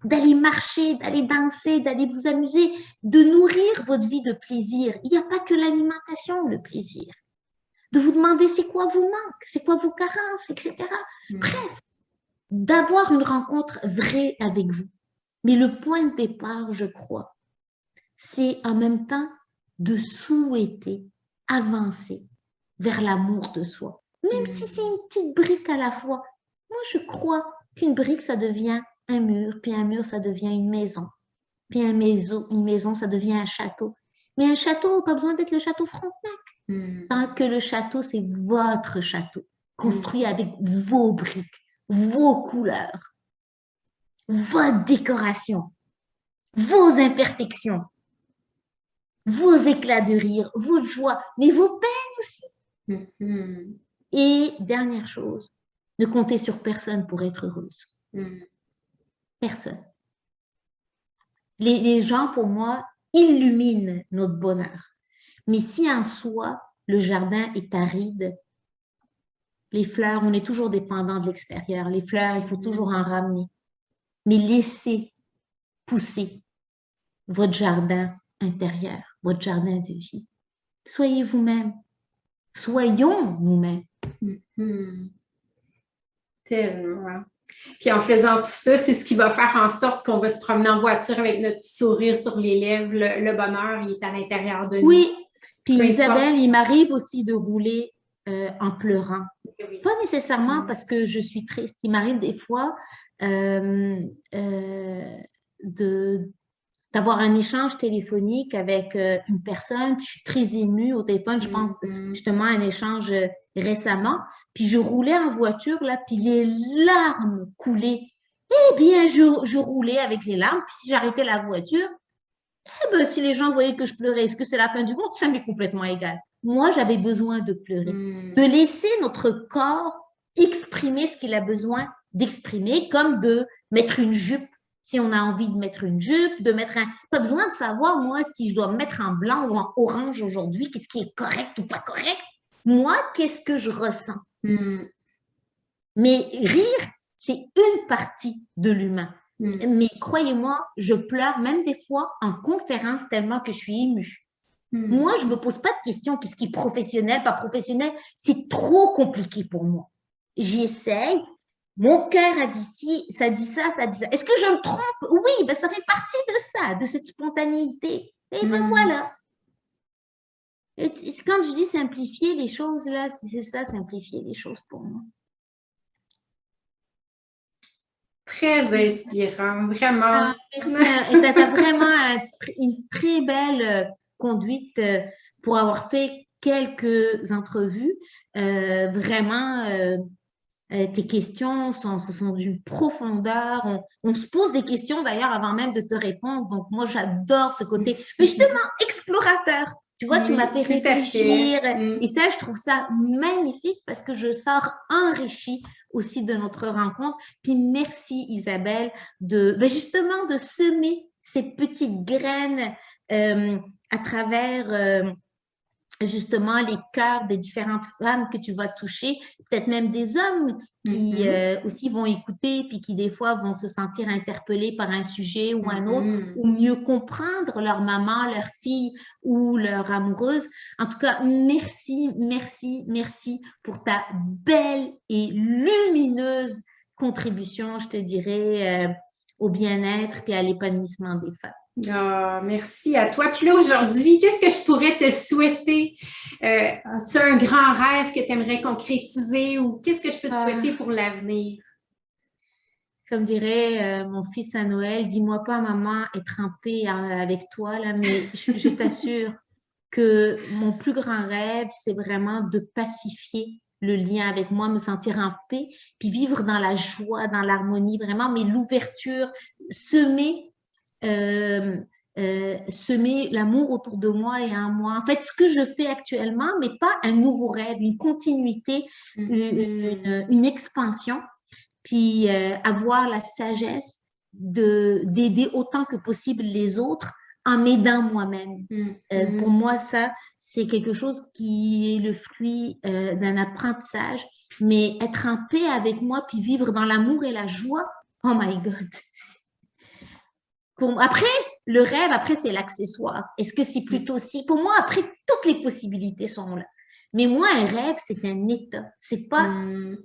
d'aller marcher, d'aller danser, d'aller vous amuser, de nourrir votre vie de plaisir. Il n'y a pas que l'alimentation, le plaisir. De vous demander c'est quoi vos manques, c'est quoi vos carences, etc. Bref, d'avoir une rencontre vraie avec vous. Mais le point de départ, je crois, c'est en même temps de souhaiter avancer vers l'amour de soi. Même si c'est une petite brique à la fois. Moi, je crois qu'une brique, ça devient un mur, puis un mur, ça devient une maison. Puis une maison, ça devient un château. Mais un château, pas besoin d'être le château Frontenac. Tant que le château, c'est votre château, construit avec vos briques, vos couleurs, votre décoration, vos imperfections, vos éclats de rire, vos joies, mais vos peines aussi. Et dernière chose, ne comptez sur personne pour être heureuse. Personne. Les gens, pour moi, illuminent notre bonheur. Mais si en soi, le jardin est aride, les fleurs, on est toujours dépendant de l'extérieur. Les fleurs, il faut toujours en ramener. Mais laissez pousser votre jardin intérieur, votre jardin de vie. Soyez vous-même. Soyons nous-mêmes. Tellement. Puis en faisant tout ça, c'est ce qui va faire en sorte qu'on va se promener en voiture avec notre petit sourire sur les lèvres. Le bonheur, il est à l'intérieur de nous. Oui. Puis Isabelle, il m'arrive aussi de rouler en pleurant. Oui. Pas nécessairement parce que je suis triste. Il m'arrive des fois d'avoir un échange téléphonique avec une personne, puis je suis très émue au téléphone, je pense justement à un échange récemment, puis je roulais en voiture, là, puis les larmes coulaient. Eh bien, je roulais avec les larmes, puis si j'arrêtais la voiture, eh bien, si les gens voyaient que je pleurais, est-ce que c'est la fin du monde? Ça m'est complètement égal. Moi, j'avais besoin de pleurer, de laisser notre corps exprimer ce qu'il a besoin d'exprimer, comme de mettre une jupe. si on a envie de mettre une jupe, de mettre un... Pas besoin de savoir, moi, si je dois me mettre en blanc ou en orange aujourd'hui, qu'est-ce qui est correct ou pas correct. Moi, qu'est-ce que je ressens? Mais rire, c'est une partie de l'humain. Mais croyez-moi, je pleure même des fois en conférence tellement que je suis émue. Moi, je ne me pose pas de questions, qu'est-ce qui est professionnel, pas professionnel. C'est trop compliqué pour moi. J'essaye. Mon cœur a dit ci, ça dit ça, ça dit ça. Est-ce que je me trompe? Oui, ben ça fait partie de ça, de cette spontanéité. Et ben voilà. Et quand je dis simplifier les choses, là, c'est ça, simplifier les choses pour moi. Très inspirant, vraiment. Ah, merci. Et tu as vraiment une très belle conduite pour avoir fait quelques entrevues. Vraiment, tes questions sont d'une profondeur. On se pose des questions d'ailleurs avant même de te répondre. Donc, moi, j'adore ce côté, mais justement, explorateur. Tu vois, tu m'as fait réfléchir. Et ça, je trouve ça magnifique parce que je sors enrichie aussi de notre rencontre. Puis merci, Isabelle, justement de semer ces petites graines à travers justement les cœurs des différentes femmes que tu vas toucher, peut-être même des hommes qui aussi vont écouter puis qui des fois vont se sentir interpellés par un sujet ou un autre ou mieux comprendre leur maman, leur fille ou leur amoureuse. En tout cas, merci, merci, merci pour ta belle et lumineuse contribution, je te dirais, au bien-être et à l'épanouissement des femmes. Oh, merci à toi. Puis là, aujourd'hui, qu'est-ce que je pourrais te souhaiter? As-tu un grand rêve que tu aimerais concrétiser ou qu'est-ce que je peux te souhaiter pour l'avenir? Comme dirait mon fils à Noël, dis-moi pas, maman est trempée avec toi, là, mais je t'assure que mon plus grand rêve, c'est vraiment de pacifier le lien avec moi, me sentir en paix, puis vivre dans la joie, dans l'harmonie, vraiment, mais l'ouverture, semer l'amour autour de moi et en moi. En fait, ce que je fais actuellement, mais pas un nouveau rêve, une continuité, une expansion, puis avoir la sagesse d'aider autant que possible les autres en m'aidant moi-même. Pour moi, ça, c'est quelque chose qui est le fruit d'un apprentissage, mais être en paix avec moi, puis vivre dans l'amour et la joie, oh my God! Après, le rêve, après, c'est l'accessoire. Est-ce que c'est plutôt si? Pour moi, après, toutes les possibilités sont là. Mais moi, un rêve, c'est un état. C'est pas un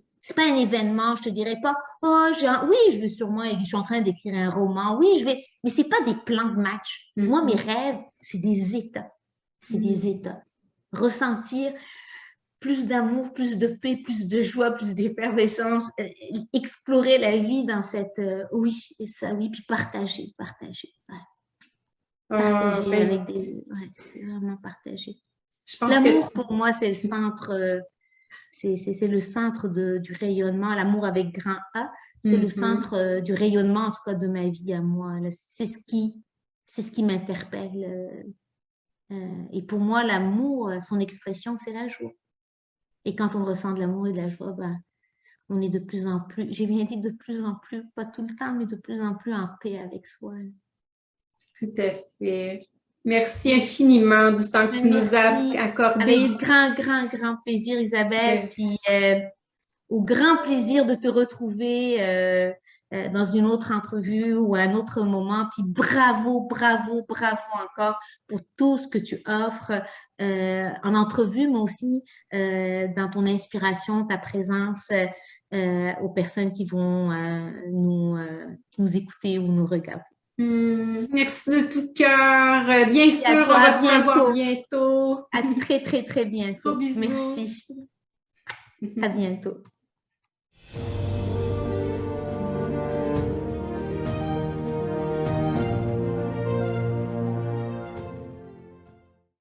événement. Je te dirais pas, oh, oui, je vais sûrement, je suis en train d'écrire un roman. Oui, je vais, mais c'est pas des plans de match. Moi, mes rêves, c'est des états. C'est des états. Ressentir plus d'amour, plus de paix, plus de joie, plus d'effervescence, explorer la vie dans cette oui, puis partager. Ouais. Partager avec des... Ouais, c'est vraiment partager. L'amour, pour moi, c'est le centre, c'est le centre du rayonnement. L'amour avec grand A, c'est le centre du rayonnement, en tout cas, de ma vie à moi. C'est ce qui m'interpelle. Et pour moi, l'amour, son expression, c'est la joie. Et quand on ressent de l'amour et de la joie, on est de plus en plus, j'ai bien dit de plus en plus, pas tout le temps, mais de plus en plus en paix avec soi. Tout à fait. Merci infiniment du temps que tu nous as accordé. Avec grand plaisir, Isabelle. Puis au grand plaisir de te retrouver dans une autre entrevue ou à un autre moment. Puis bravo encore pour tout ce que tu offres en entrevue, mais aussi dans ton inspiration, ta présence aux personnes qui vont nous écouter ou nous regarder. Merci de tout cœur. Bien sûr, on va se revoir bientôt. À très bientôt. Gros bisous. Merci. À bientôt.